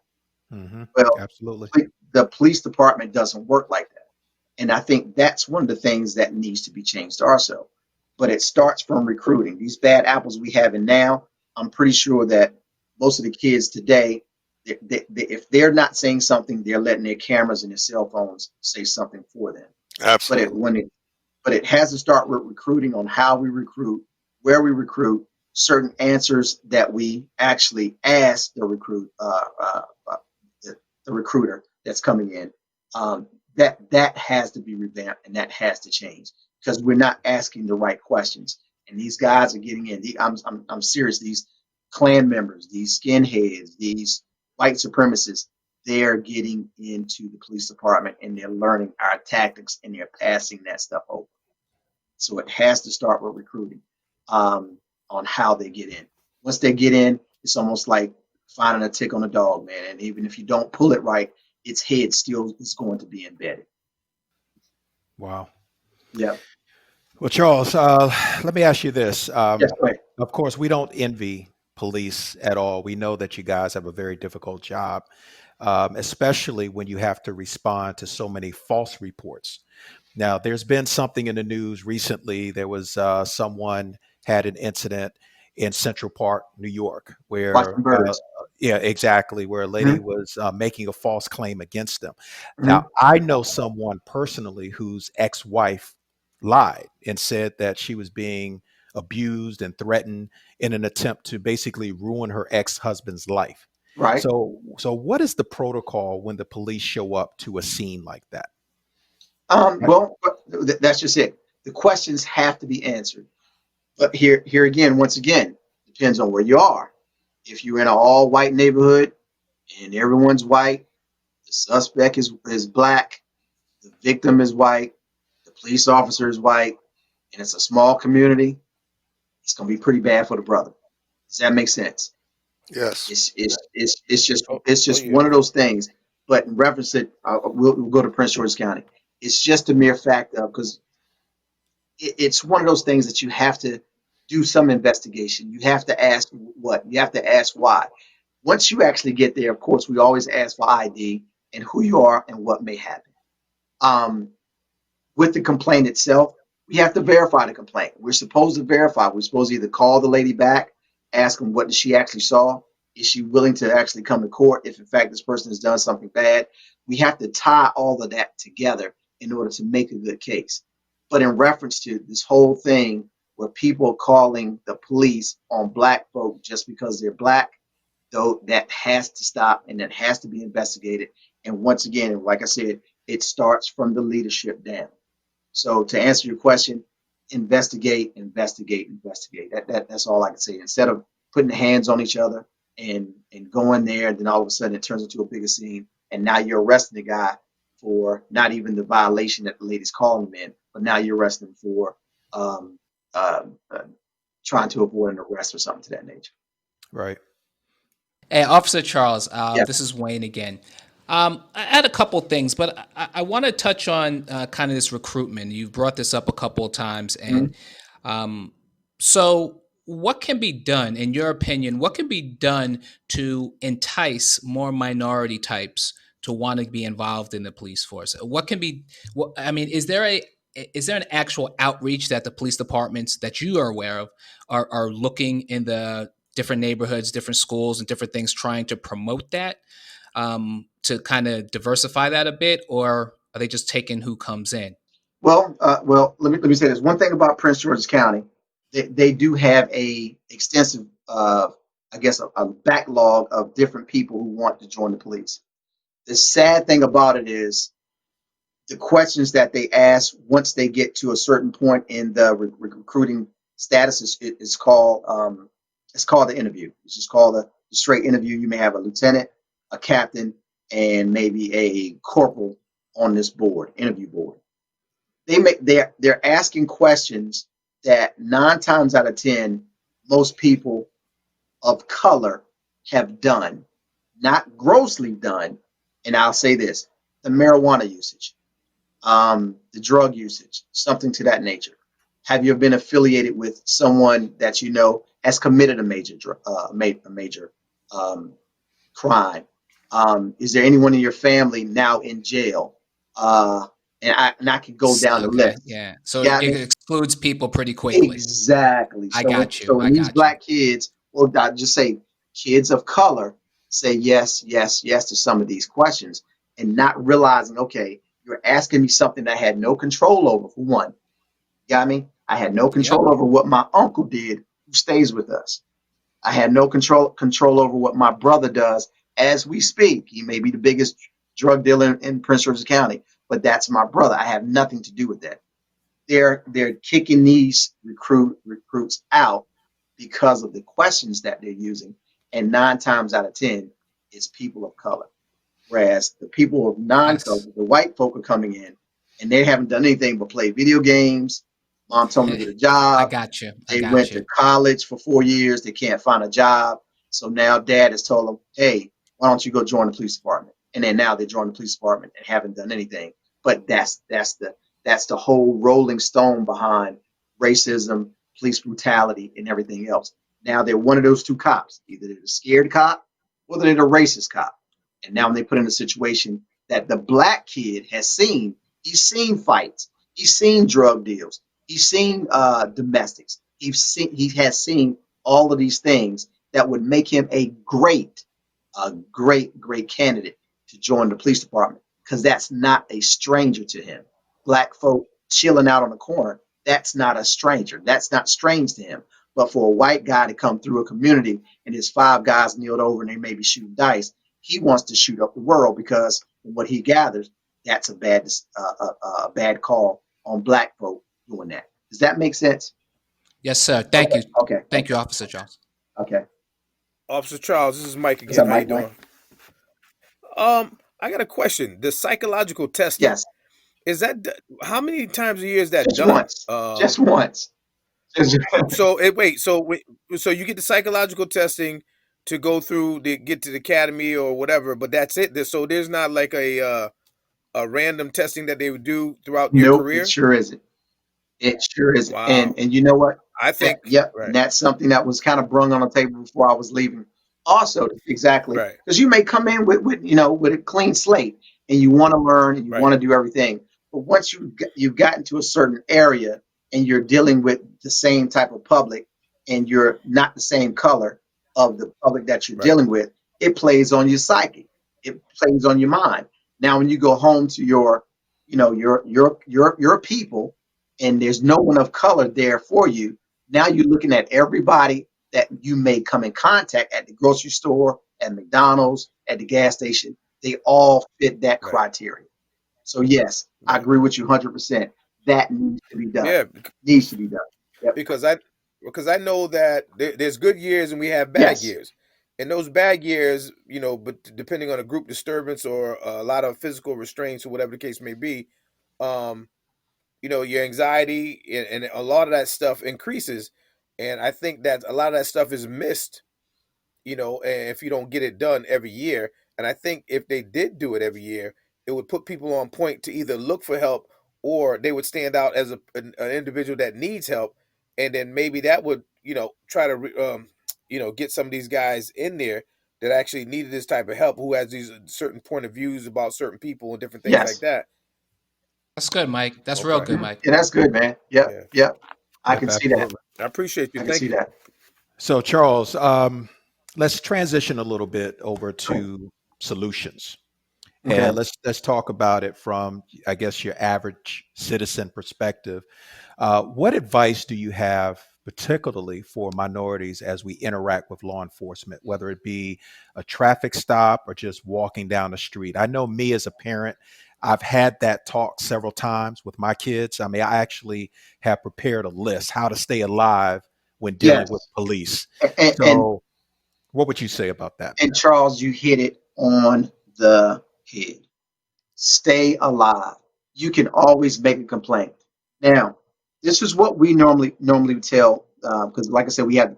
S2: Mm-hmm.
S3: Well,
S2: Absolutely.
S3: the police department doesn't work like that. And I think that's one of the things that needs to be changed also. But it starts from recruiting. These bad apples we have in now, I'm pretty sure that most of the kids today, if they're not saying something, they're letting their cameras and their cell phones say something for them. But it
S4: absolutely.
S3: when it but it has to start with recruiting on how we recruit, where we recruit, certain answers that we actually ask the recruiter that's coming in, That has to be revamped and that has to change because we're not asking the right questions. And these guys are getting in. I'm serious. These Klan members, these skinheads, these white supremacists, they're getting into the police department and they're learning our tactics and they're passing that stuff over. So it has to start with recruiting on how they get in. Once they get in, it's almost like finding a tick on a dog, man. And even if you don't pull it right, its head still is going to be embedded.
S2: Wow.
S3: Yeah.
S2: Well, Charles, let me ask you this.
S3: Yes, go ahead.
S2: Of course, we don't envy police at all. We know that you guys have a very difficult job, especially when you have to respond to so many false reports. Now, there's been something in the news recently. There was someone had an incident in Central Park, New York, where,
S3: Watching birds.
S2: yeah, exactly, where a lady
S3: Mhm,
S2: was making a false claim against them. Now,
S3: mhm.
S2: I know someone personally whose ex-wife lied and said that she was being abused and threatened in an attempt to basically ruin her ex-husband's life.
S3: Right.
S2: So what is the protocol when the police show up to a scene like that? Right.
S3: Well, that's just it. The questions have to be answered. But here again, once again, depends on where you are. If you're in an all white neighborhood and everyone's white, the suspect is black, the victim is white, the police officer is white, and it's a small community, it's going to be pretty bad for the brother. Does that make sense?
S4: Yes.
S3: It's
S5: Oh
S3: just
S5: yeah.
S3: one of those things. But in reference to, we'll go to Prince George's County. It's just a mere fact of because it's one of those things that you have to do some investigation. You have to ask what. You have to ask why. Once you actually get there, of course, we always ask for ID and who you are and what may happen. Um, with the complaint itself, we have to verify the complaint. We're supposed to verify. We're supposed to either call the lady back, ask them what she actually saw. Is she willing to actually come to court if, in fact, this person has done something bad? We have to tie all of that together in order to make a good case. But in reference to this whole thing where people are calling the police on black folk just because they're black, though, that has to stop and that has to be investigated. And once again, like I said, it starts from the leadership down. So to answer your question, investigate, investigate, investigate. That's all I can say. Instead of putting hands on each other and going there, then all of a sudden it turns into a bigger scene, and now you're arresting the guy for not even the violation that the lady's calling him in, but now you're arresting him for um, uh, uh, trying to avoid an arrest or something to that nature.
S2: Right.
S6: Hey, Officer Charles,
S3: Yeah.
S6: this is Wayne again. I had a couple things, but I want to touch on kind of this recruitment. You've brought this up a couple of times,
S3: Mhm.
S6: and um, so what can be done, in your opinion? What can be done to entice more minority types to want to be involved in the police force? What can be? What, I mean, is there an actual outreach that the police departments that you are aware of are looking in the different neighborhoods, different schools, and different things, trying to promote that to kind of diversify that a bit, or are they just taking who comes in?
S3: Well, let me say this. One thing about Prince George's County, they do have a extensive, I guess, a backlog of different people who want to join the police. The sad thing about it is the questions that they ask once they get to a certain point in the recruiting status is called it's called the interview. It's just called the straight interview. You may have a lieutenant, a captain, and maybe a corporal on this board, interview board. They're asking questions that 9 times out of 10 most people of color have done, not grossly done. And I'll say this: the marijuana usage, the drug usage, something to that nature. Have you been affiliated with someone that you know has committed a major um, crime? Is there anyone in your family now in jail? And I could go down the
S6: Okay,
S3: list.
S6: yeah.
S3: You
S6: So
S3: got
S6: it
S3: me?
S6: excludes people pretty quickly.
S3: Exactly.
S6: I
S3: So
S6: got you.
S3: so
S6: I
S3: when these
S6: got you.
S3: black kids, or I just say kids of color, say yes, yes, yes to some of these questions, and not realizing, okay, you're asking me something I had no control over. For one, you got me? I had no
S6: Yep.
S3: control over what my uncle did, who stays with us. I had no control over what my brother does as we speak. He may be the biggest drug dealer in Prince George's County, but that's my brother. I have nothing to do with that. They're kicking these recruits out because of the questions that they're using, and 9 times out of 10, it's people of color. Whereas the people of non-color,
S6: That's
S3: the white folk are coming in, and they haven't done anything but play video games. Mom told them to get a
S6: I
S3: job.
S6: got you. I
S3: They
S6: got
S3: went
S6: you.
S3: to college for 4 years. They can't find a job. So now dad has told them, hey, why don't you go join the police department? And then now they join the police department and haven't done anything. But that's the whole rolling stone behind racism, police brutality, and everything else. Now they're one of those two cops. Either they're the scared cop or they're the racist cop. And now they put in a situation that the black kid has seen. He's seen fights. He's seen drug deals. He's seen domestics. He has seen all of these things that would make him a great candidate to join the police department because that's not a stranger to him. Black folk chilling out on the corner, that's not a stranger. That's not strange to him. But for a white guy to come through a community and there's 5 guys kneeled over and they may be shooting dice, he wants to shoot up the world because from what he gathers, that's a bad call on black folk doing that. Does that make sense?
S6: Yes, sir. Thank
S3: Okay,
S6: you.
S3: okay,
S6: Thank you, Officer Jones.
S3: okay.
S5: Officer Charles, this is Mike
S3: What's
S5: again.
S3: up,
S5: How you
S3: Mike?
S5: doing? I got a question. The psychological testing,
S3: Yes,
S5: is that how many times a year is that
S3: just
S5: done?
S3: once. Just once. Just-
S5: So you get the psychological testing to go through to get to the academy or whatever, but that's it. So there's not like a random testing that they would do throughout your
S3: nope, it
S5: career.
S3: sure isn't. It sure is.
S5: Wow.
S3: And you know what?
S5: I
S3: That
S5: think
S3: yep, and
S5: right,
S3: that's something that was kind of brung on the table before I was leaving. Also, exactly,
S5: right,
S3: because you may come in with a clean slate and you want to learn and you want
S5: right,
S3: to do everything. But once you've gotten to a certain area and you're dealing with the same type of public and you're not the same color of the public that you're
S5: right,
S3: dealing with, it plays on your psyche. It plays on your mind. Now, when you go home to your people and there's no one of color there for you, now you're looking at everybody that you may come in contact at the grocery store, at McDonald's, at the gas station. They all fit that
S5: right,
S3: criteria. So yes, I
S5: right.
S3: agree with you 100%. That needs to be done.
S5: Yeah,
S3: Needs to be done. Yep.
S5: because I know that there's good years and we have bad
S3: Yes.
S5: years. And those bad years, but depending on a group disturbance or a lot of physical restraints or whatever the case may be, um, your anxiety and a lot of that stuff increases. And I think that a lot of that stuff is missed, and if you don't get it done every year. And I think if they did do it every year, it would put people on point to either look for help or they would stand out as an individual that needs help. And then maybe that would, try to, get some of these guys in there that actually needed this type of help, who has these certain point of views about certain people and different things like
S3: Yes.
S5: that.
S6: That's good, Mike. That's real
S5: Okay.
S6: good, Mike.
S3: Yeah, that's good, man. Yep.
S5: Yeah.
S3: Yep. I
S2: Yep,
S3: can see that.
S2: absolutely.
S5: I appreciate you.
S3: I can see
S5: Thank you.
S3: that.
S2: So, Charles, let's transition a little bit over to solutions.
S3: Okay.
S2: And let's talk about it from, I guess, your average citizen perspective. What advice do you have, particularly for minorities, as we interact with law enforcement, whether it be a traffic stop or just walking down the street? I know me as a parent, I've had that talk several times with my kids. I mean, I actually have prepared a list how to stay alive when dealing with
S3: Yes.
S2: police.
S3: And
S2: So, what would you say about that?
S3: and Charles, you hit it on the head. Stay alive. You can always make a complaint. Now, this is what we normally tell because, like I said, we have the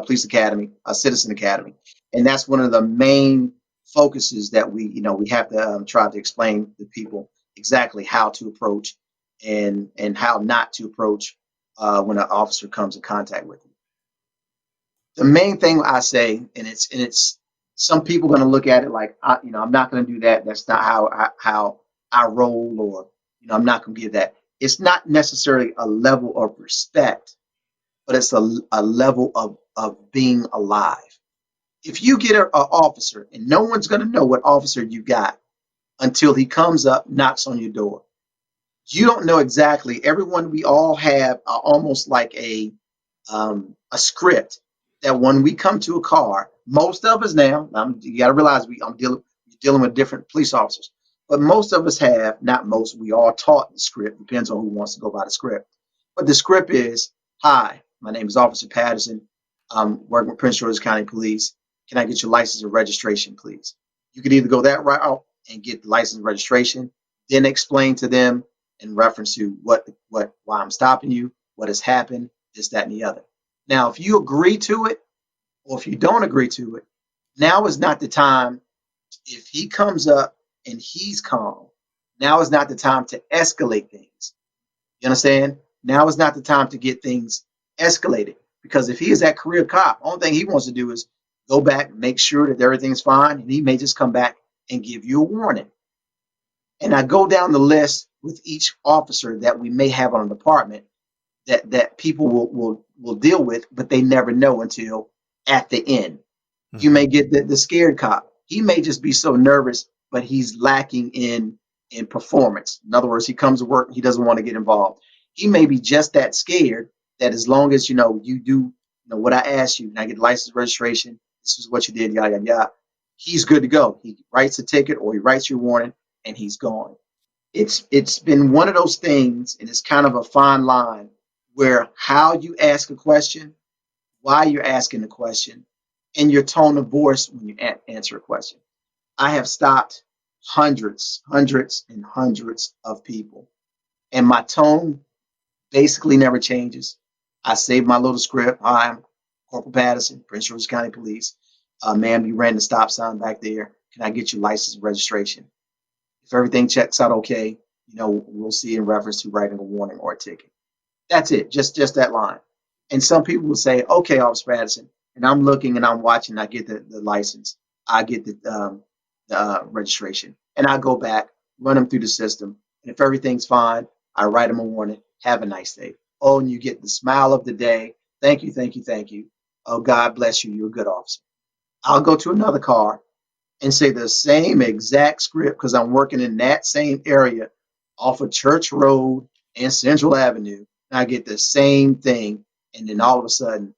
S3: police academy, a citizen academy, and that's one of the main focuses that we have to try to explain to people exactly how to approach and how not to approach when an officer comes in contact with you. The main thing I say, and it's some people going to look at it like I'm not going to do that. That's not how I roll, or I'm not going to give that. It's not necessarily a level of respect, but it's a level of being alive. If you get a officer, and no one's going to know what officer you got until he comes up, knocks on your door. You don't know exactly. Everyone, we all have almost like a script that when we come to a car, most of us now, you got to realize I'm dealing with different police officers. But most of us have, not most, we all taught the script, depends on who wants to go by the script. But the script is, hi, my name is Officer Patterson. I'm working with Prince George's County Police. Can I get your license and registration, please? You could either go that route and get the license and registration, then explain to them in reference to why I'm stopping you, what has happened, this, that, and the other. Now, if you agree to it, or if you don't agree to it, now is not the time. If he comes up and he's calm, now is not the time to escalate things. You understand? Now is not the time to get things escalated, because if he is that career cop, only thing he wants to do is go back, make sure that everything's fine, and he may just come back and give you a warning. And I go down the list with each officer that we may have on a department that people will deal with, but they never know until at the end. You may get the scared cop. He may just be so nervous, but he's lacking in performance. In other words, he comes to work, he doesn't want to get involved. He may be just that scared that as long as you do what I asked you, and I get license registration, this is what you did, yada yada yada. He's good to go. He writes a ticket or he writes your warning, and he's gone. It's been one of those things, and it's kind of a fine line where how you ask a question, why you're asking the question, and your tone of voice when you answer a question. I have stopped hundreds and hundreds of people, and my tone basically never changes. I save my little script. Hi, I'm Corporal Patterson, Prince George's County Police. Ma'am, you ran the stop sign back there. Can I get your license and registration? If everything checks out okay, we'll see in reference to writing a warning or a ticket. That's it, just that line. And some people will say, okay, Officer Patterson, and I'm looking and I'm watching, I get the license, I get the registration, and I go back, run them through the system, and if everything's fine, I write them a warning, have a nice day. Oh, and you get the smile of the day. Thank you, thank you, thank you. Oh, God bless you, you're a good officer. I'll go to another car and say the same exact script because I'm working in that same area off of Church Road and Central Avenue. And I get the same thing. And then all of a sudden,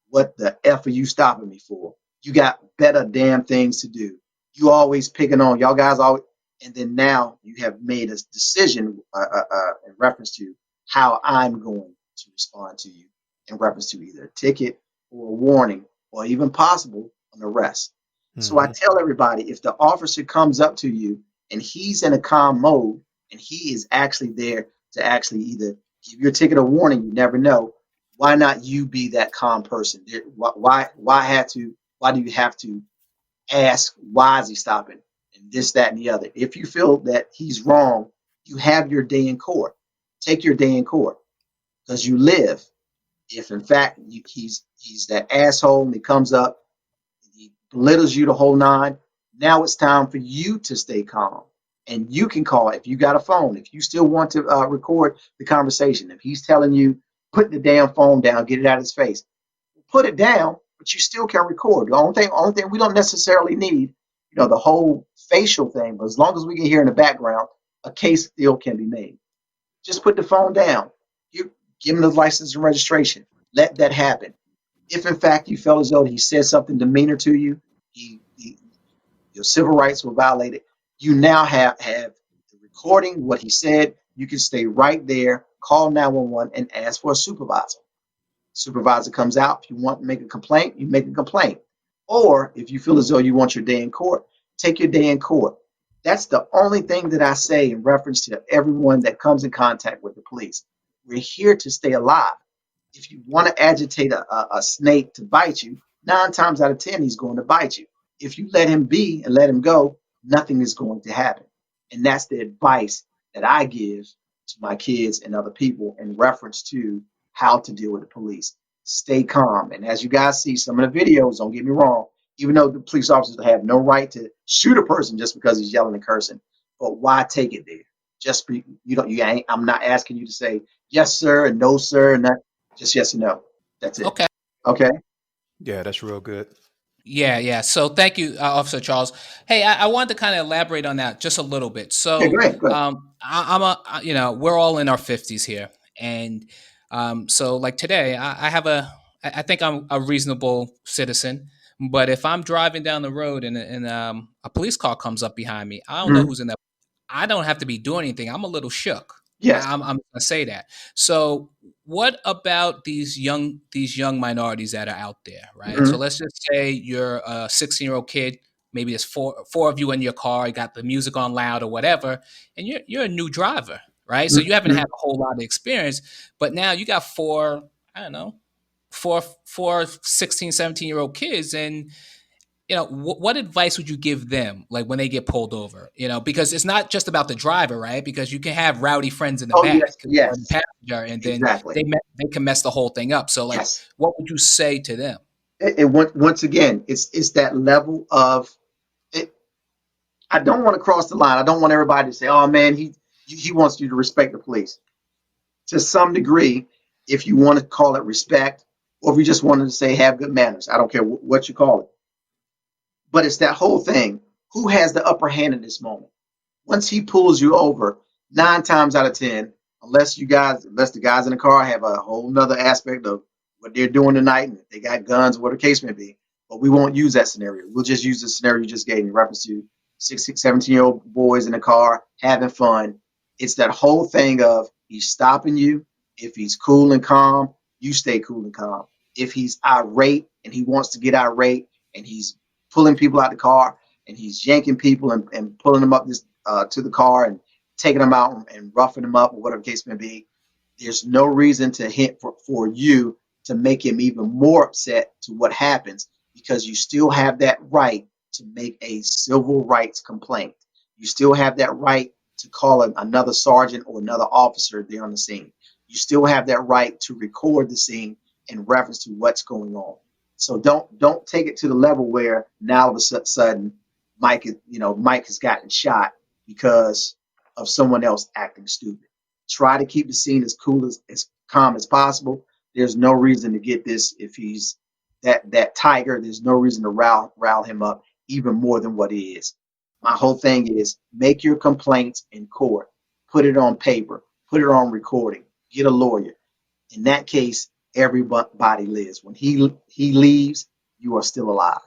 S3: what the F are you stopping me for? You got better damn things to do. You always picking on y'all guys always. And then now you have made a decision in reference to how I'm going to respond to you in reference to either a ticket or a warning or even possible an arrest. So I tell everybody, if the officer comes up to you and he's in a calm mode and he is actually there to actually either give you a ticket or warning, you never know. Why not you be that calm person? Why do you have to ask why is he stopping and this, that, and the other? If you feel that he's wrong, you have your day in court. Take your day in court because you live. If in fact he's that asshole and he comes up, he belittles you the whole nine. Now it's time for you to stay calm. And you can call if you got a phone. If you still want to record the conversation, if he's telling you, put the damn phone down, get it out of his face, put it down, but you still can record. The only thing we don't necessarily need, the whole facial thing, but as long as we can hear in the background, a case still can be made. Just put the phone down. You give him the license and registration. Let that happen. If in fact you felt as though he said something demeanor to you, your civil rights were violated, you now have the recording, what he said. You can stay right there, call 911 and ask for a supervisor. Supervisor comes out. If you want to make a complaint, you make a complaint. Or if you feel as though you want your day in court, take your day in court. That's the only thing that I say in reference to everyone that comes in contact with the police. We're here to stay alive. If you want to agitate a snake to bite you, 9 times out of 10, he's going to bite you. If you let him be and let him go, nothing is going to happen. And that's the advice that I give to my kids and other people in reference to how to deal with the police. Stay calm. And as you guys see, some of the videos, don't get me wrong, even though the police officers have no right to shoot a person just because he's yelling and cursing, but why take it there? Just be, I'm not asking you to say yes, sir, and no, sir, and that. Just yes and no. That's it.
S6: Okay.
S3: Okay.
S2: Yeah, that's real good.
S6: Yeah. So thank you, Officer Charles. Hey, I wanted to kind of elaborate on that just a little bit.
S3: Okay,
S6: So,
S3: go ahead. Go ahead.
S6: we're all in our 50s here, and so like today, I think I'm a reasonable citizen. But if I'm driving down the road and a police car comes up behind me, I don't know who's in that. I don't have to be doing anything. I'm a little shook.
S3: Yes.
S6: I'm gonna say that. So, what about these young minorities that are out there, right? So
S3: Hmm.
S6: let's just say you're a 16-year-old kid. Maybe there's four of you in your car. You got the music on loud or whatever, and you're a new driver, right? So you haven't had
S3: Hmm.
S6: a whole lot of experience, but now you got four. I don't know, four 16, 17-year-old kids, and what advice would you give them, like when they get pulled over? Because it's not just about the driver, right? Because you can have rowdy friends in the
S3: Oh, yes,
S6: back or the
S3: yes,
S6: passenger, and then
S3: exactly.
S6: they can mess the whole thing up. So, like,
S3: Yes.
S6: what would you say to them?
S3: Once again, it's that level of it. I don't want to cross the line. I don't want everybody to say, "Oh man, he wants you to respect the police." To some degree, if you want to call it respect, or if you just wanted to say have good manners, I don't care what you call it. But it's that whole thing. Who has the upper hand in this moment? Once he pulls you over, 9 times out of 10, unless the guys in the car have a whole nother aspect of what they're doing tonight, and if they got guns, whatever the case may be, but we won't use that scenario. We'll just use the scenario you just gave in reference to 16, 17-year-old boys in the car having fun. It's that whole thing of he's stopping you. If he's cool and calm, you stay cool and calm. If he's irate and he wants to get irate and he's pulling people out the car and he's yanking people and pulling them up this to the car and taking them out and roughing them up or whatever the case may be, there's no reason to hint for you to make him even more upset to what happens because you still have that right to make a civil rights complaint. You still have that right to call another sergeant or another officer there on the scene. You still have that right to record the scene in reference to what's going on. So don't take it to the level where now all of a sudden Mike has gotten shot because of someone else acting stupid. Try to keep the scene as cool as calm as possible. There's no reason to get this if he's that tiger. There's no reason to rile him up even more than what he is. My whole thing is make your complaints in court, put it on paper, put it on recording, get a lawyer. In that case, everybody lives. When he leaves, you are still alive.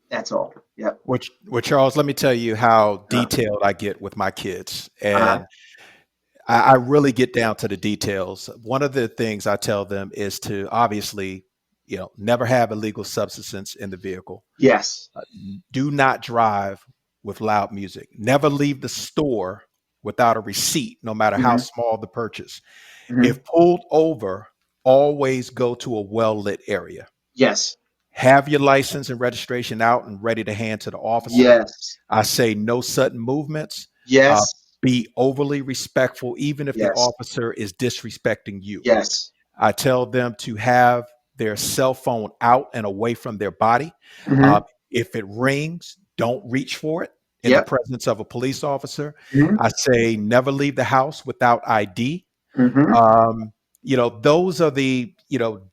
S3: That's all. Yep.
S2: Which Charles, let me tell you how
S3: Uh,
S2: detailed I get with my kids.
S3: uh,
S2: And I really get down to the details. One of the things I tell them is to obviously, never have illegal substances in the vehicle.
S3: yes.
S2: Do not drive with loud music. Never leave the store without a receipt, no matter how
S3: Hmm.
S2: small the purchase.
S3: Hmm.
S2: If pulled over, always go to a well lit area.
S3: Yes.
S2: Have your license and registration out and ready to hand to the officer.
S3: Yes.
S2: I say no sudden movements. Uh,
S3: Yes.
S2: be overly respectful, even if the
S3: Yes.
S2: officer is disrespecting you.
S3: Yes.
S2: I tell them to have their cell phone out and away from their body. Uh,
S3: Hmm.
S2: if it rings, don't reach for it in the
S3: Yep.
S2: presence of a police officer.
S3: Hmm.
S2: I say never leave the house without ID.
S3: Hmm.
S2: Um, those are the,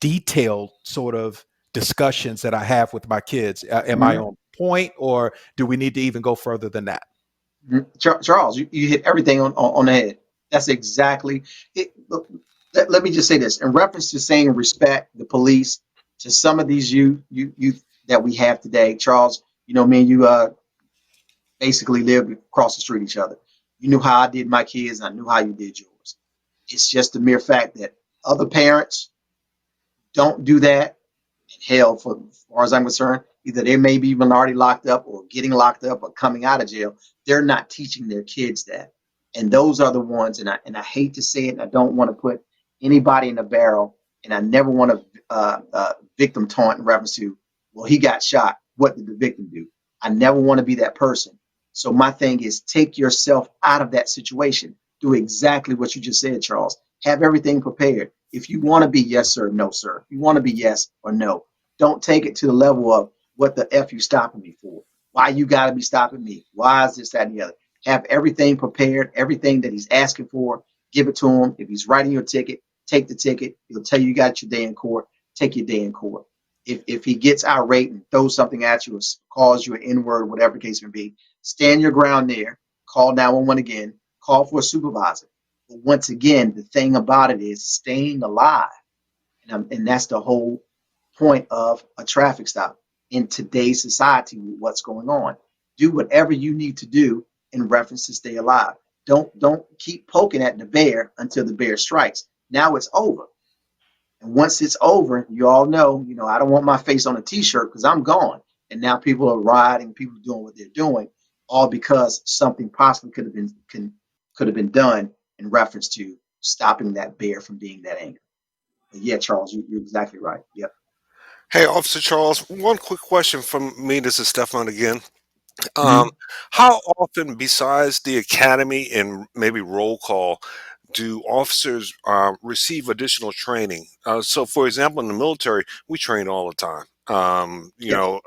S2: detailed sort of discussions that I have with my kids. Am I
S3: Hmm.
S2: on point, or do we need to even go further than that?
S3: Charles, you hit everything on the head. That's exactly it. Look, let me just say this in reference to saying respect the police to some of these youth that we have today. Charles, me and you basically lived across the street each other. You knew how I did my kids, and I knew how you did yours. It's just the mere fact that other parents don't do that. Hell, for as far as I'm concerned, either they may be even already locked up or getting locked up or coming out of jail. They're not teaching their kids that. And those are the ones, and I hate to say it, and I don't want to put anybody in a barrel, and I never want to victim taunt in reference to, well, he got shot. What did the victim do? I never want to be that person. So my thing is take yourself out of that situation. Do exactly what you just said, Charles. Have everything prepared. If you want to be yes sir, no sir. If you want to be yes or no, don't take it to the level of what the F you stopping me for? Why you got to be stopping me? Why is this, that, and the other? Have everything prepared, everything that he's asking for, give it to him. If he's writing your ticket, take the ticket. He'll tell you got your day in court, take your day in court. If he gets irate and throws something at you or calls you an N-word, whatever the case may be, stand your ground there, call 911 again, call for a supervisor. But once again, the thing about it is staying alive. And that's the whole point of a traffic stop in today's society with what's going on. Do whatever you need to do in reference to stay alive. Don't keep poking at the bear until the bear strikes. Now it's over. And once it's over, you all know, I don't want my face on a t-shirt because I'm gone. And now people are rioting, people are doing what they're doing, all because something possibly could have been done in reference to stopping that bear from being that angry. But yeah, Charles, you're exactly right. Yep.
S4: Hey, Officer Charles, one quick question from me. This is Stefan again. Um,
S3: Mhm.
S4: how often, besides the academy and maybe roll call, do officers receive additional training? So, for example, in the military, we train all the time.
S3: Yes.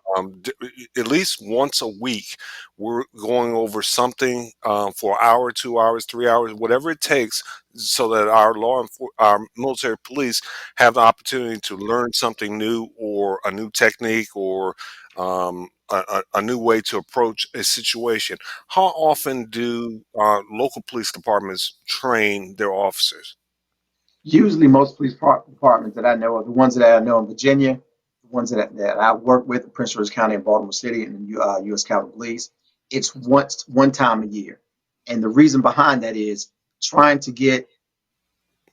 S4: At least once a week, we're going over something for an hour, 2 hours, 3 hours, whatever it takes, so that our military police have the opportunity to learn something new, or a new technique, or a new way to approach a situation. How often do local police departments train their officers?
S3: Usually, most police departments that I know of, the ones that I know in Virginia, the ones that I work with in Prince George's County and Baltimore City and U.S. Capitol Police, it's one time a year. And the reason behind that is trying to get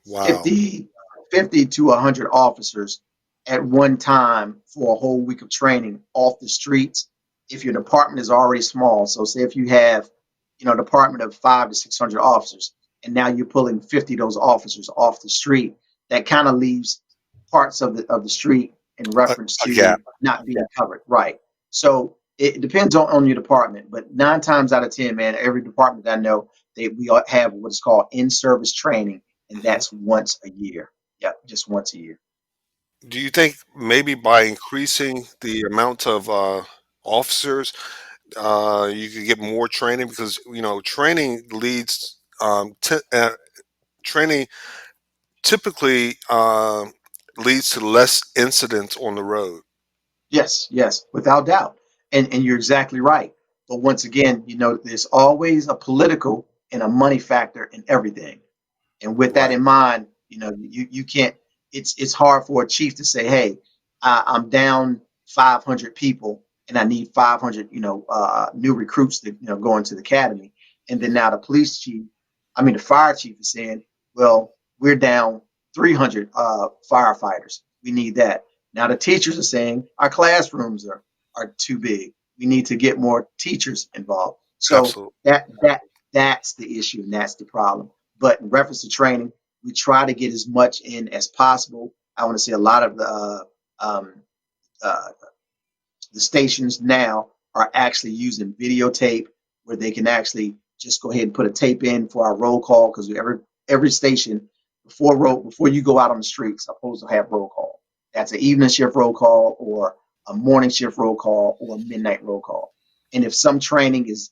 S4: Wow.
S3: 50, 50 to 100 officers at one time for a whole week of training off the streets. If your department is already small, so say if you have, a department of 500 to 600 officers, and now you're pulling 50 of those officers off the street, that kind of leaves parts of the street in reference
S4: A gap.
S3: to not being covered. Right. So it depends on your department, but 9 times out of 10, man, every department that I know, we all have what's called in-service training, and
S4: Mhm.
S3: that's once a year. Yep, just once a year.
S4: Do you think maybe by increasing the amount of officers, you could get more training? Because training leads training typically leads to less incidents on the road.
S3: Yes, yes, without doubt. And you're exactly right. But once again, there's always a political and a money factor in everything. And with that
S4: Right.
S3: in mind, you can't. It's hard for a chief to say, "Hey, I'm down 500 people, and I need 500, new recruits to go into the academy." And then now the police chief, I mean the fire chief is saying, "Well, we're down 300 firefighters. We need that." Now the teachers are saying our classrooms are too big. We need to get more teachers involved. So
S4: Absolutely.
S3: that's the issue and that's the problem. But in reference to training, we try to get as much in as possible. I want to say a lot of um, uh, the stations now are actually using videotape where they can actually just go ahead and put a tape in for our roll call, because every station before you go out on the streets are supposed to have roll call. That's an evening shift roll call or a morning shift roll call or a midnight roll call. And if some training is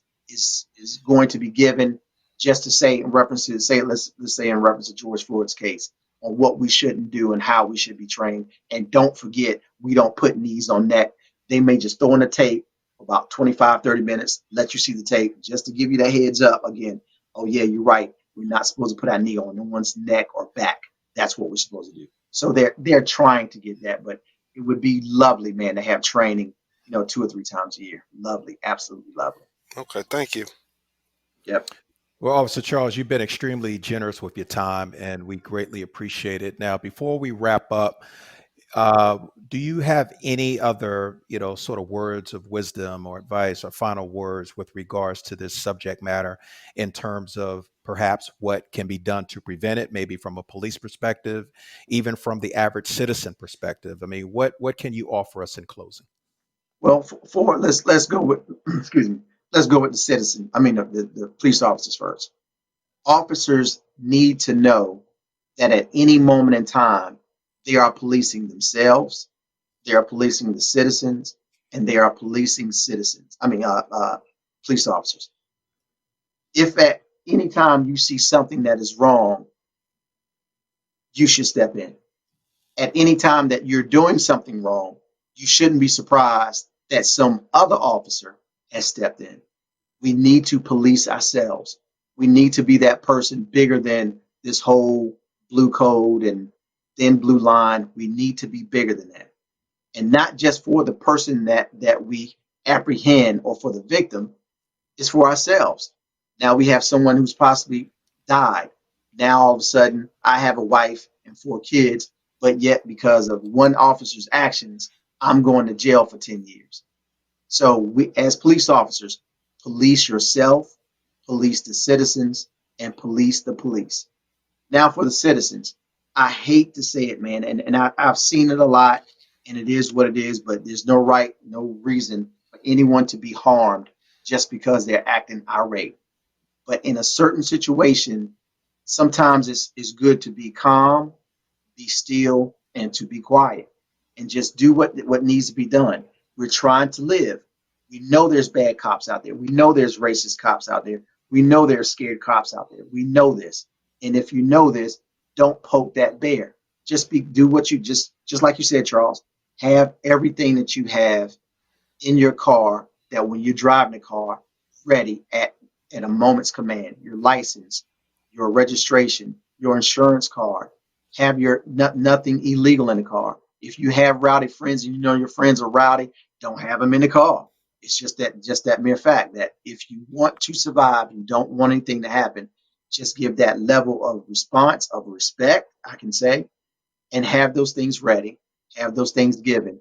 S3: going to be given, just to say in reference to, say, let's say in reference to George Floyd's case, on what we shouldn't do and how we should be trained. And don't forget, we don't put knees on neck. They may just throw in a tape for about 25, 30 minutes, let you see the tape just to give you that heads up again. Oh, yeah, you're right. We're not supposed to put our knee on no one's neck or back. That's what we're supposed to do. So they're trying to get that, but it would be lovely, man, to have training, 2 or 3 times a year. Lovely, absolutely lovely.
S4: Okay. Thank you.
S3: Yep.
S2: Well, Officer Charles, you've been extremely generous with your time, and we greatly appreciate it. Now, before we wrap up, uh, do you have any other, sort of words of wisdom or advice or final words with regards to this subject matter in terms of perhaps what can be done to prevent it, maybe from a police perspective, even from the average citizen perspective? I mean, what can you offer us in closing?
S3: Well, let's go with excuse me. Let's go with the citizen. I mean the police officers first. Officers need to know that at any moment in time, they are policing themselves, they are policing the citizens, and they are policing citizens. Police officers. If at any time you see something that is wrong, you should step in. At any time that you're doing something wrong, you shouldn't be surprised that some other officer has stepped in. We need to police ourselves. We need to be that person bigger than this whole blue code and thin blue line. We need to be bigger than that. And not just for the person that we apprehend or for the victim, it's for ourselves. Now we have someone who's possibly died. Now all of a sudden I have a wife and 4 kids, but yet because of one officer's actions, I'm going to jail for 10 years. So we, as police officers, police yourself, police the citizens, and police the police. Now for the citizens, I hate to say it, man, and I've seen it a lot, and it is what it is, but there's no right, no reason for anyone to be harmed just because they're acting irate. But in a certain situation, sometimes it's good to be calm, be still, and to be quiet and just do what needs to be done. We're trying to live. We know there's bad cops out there. We know there's racist cops out there. We know there's scared cops out there. We know this. And if you know this, don't poke that bear. Just do what you just like you said, Charles, have everything that you have in your car that when you're driving the car ready at a moment's command. Your license, your registration, your insurance card. Have your nothing illegal in the car. If you have rowdy friends and you know your friends are rowdy, don't have them in the car. It's just that mere fact that if you want to survive, you don't want anything to happen, just give that level of response, of respect, I can say, and have those things ready, have those things given,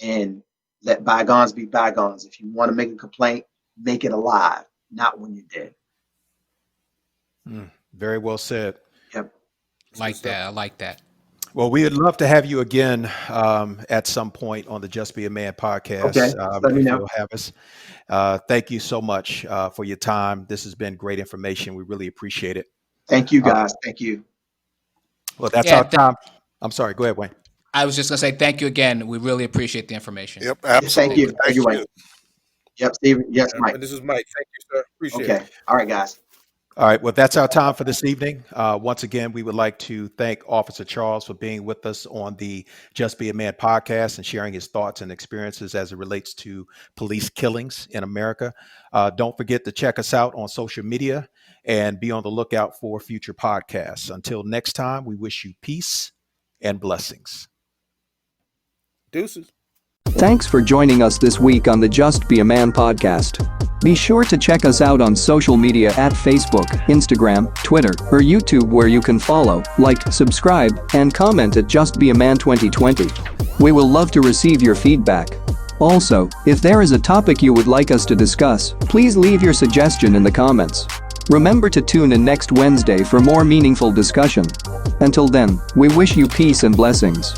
S3: and let bygones be bygones. If you want to make a complaint, make it alive, not when you're dead.
S2: Very well said.
S3: Yep.
S6: Like that. I like that.
S2: Well, we would love to have you again at some point on the Just Be a Man podcast.
S3: Okay, let me
S2: if
S3: know.
S2: you'll have us. Thank you so much for your time. This has been great information. We really appreciate it.
S3: Thank you, guys. Thank you.
S2: Well, that's
S6: Yeah,
S2: our time. I'm sorry. Go ahead, Wayne.
S6: I was just going to say thank you again. We really appreciate the information.
S4: Yep,
S3: Thank
S4: absolutely.
S3: you. Thank you, Wayne. Yep, Steven. Yes, Mike.
S5: And this is Mike. Thank you, sir. Appreciate
S3: Okay.
S5: it.
S3: All right, guys.
S2: All right. Well, that's our time for this evening. Once again, we would like to thank Officer Charles for being with us on the Just Be a Man podcast and sharing his thoughts and experiences as it relates to police killings in America. Don't forget to check us out on social media and be on the lookout for future podcasts. Until next time, we wish you peace and blessings.
S5: Deuces.
S1: Thanks for joining us this week on the Just Be a Man podcast. Be sure to check us out on social media at Facebook, Instagram, Twitter, or YouTube, where you can follow, like, subscribe, and comment at Just Be a Man 2020. We will love to receive your feedback. Also, if there is a topic you would like us to discuss, please leave your suggestion in the comments. Remember to tune in next Wednesday for more meaningful discussion. Until then, we wish you peace and blessings.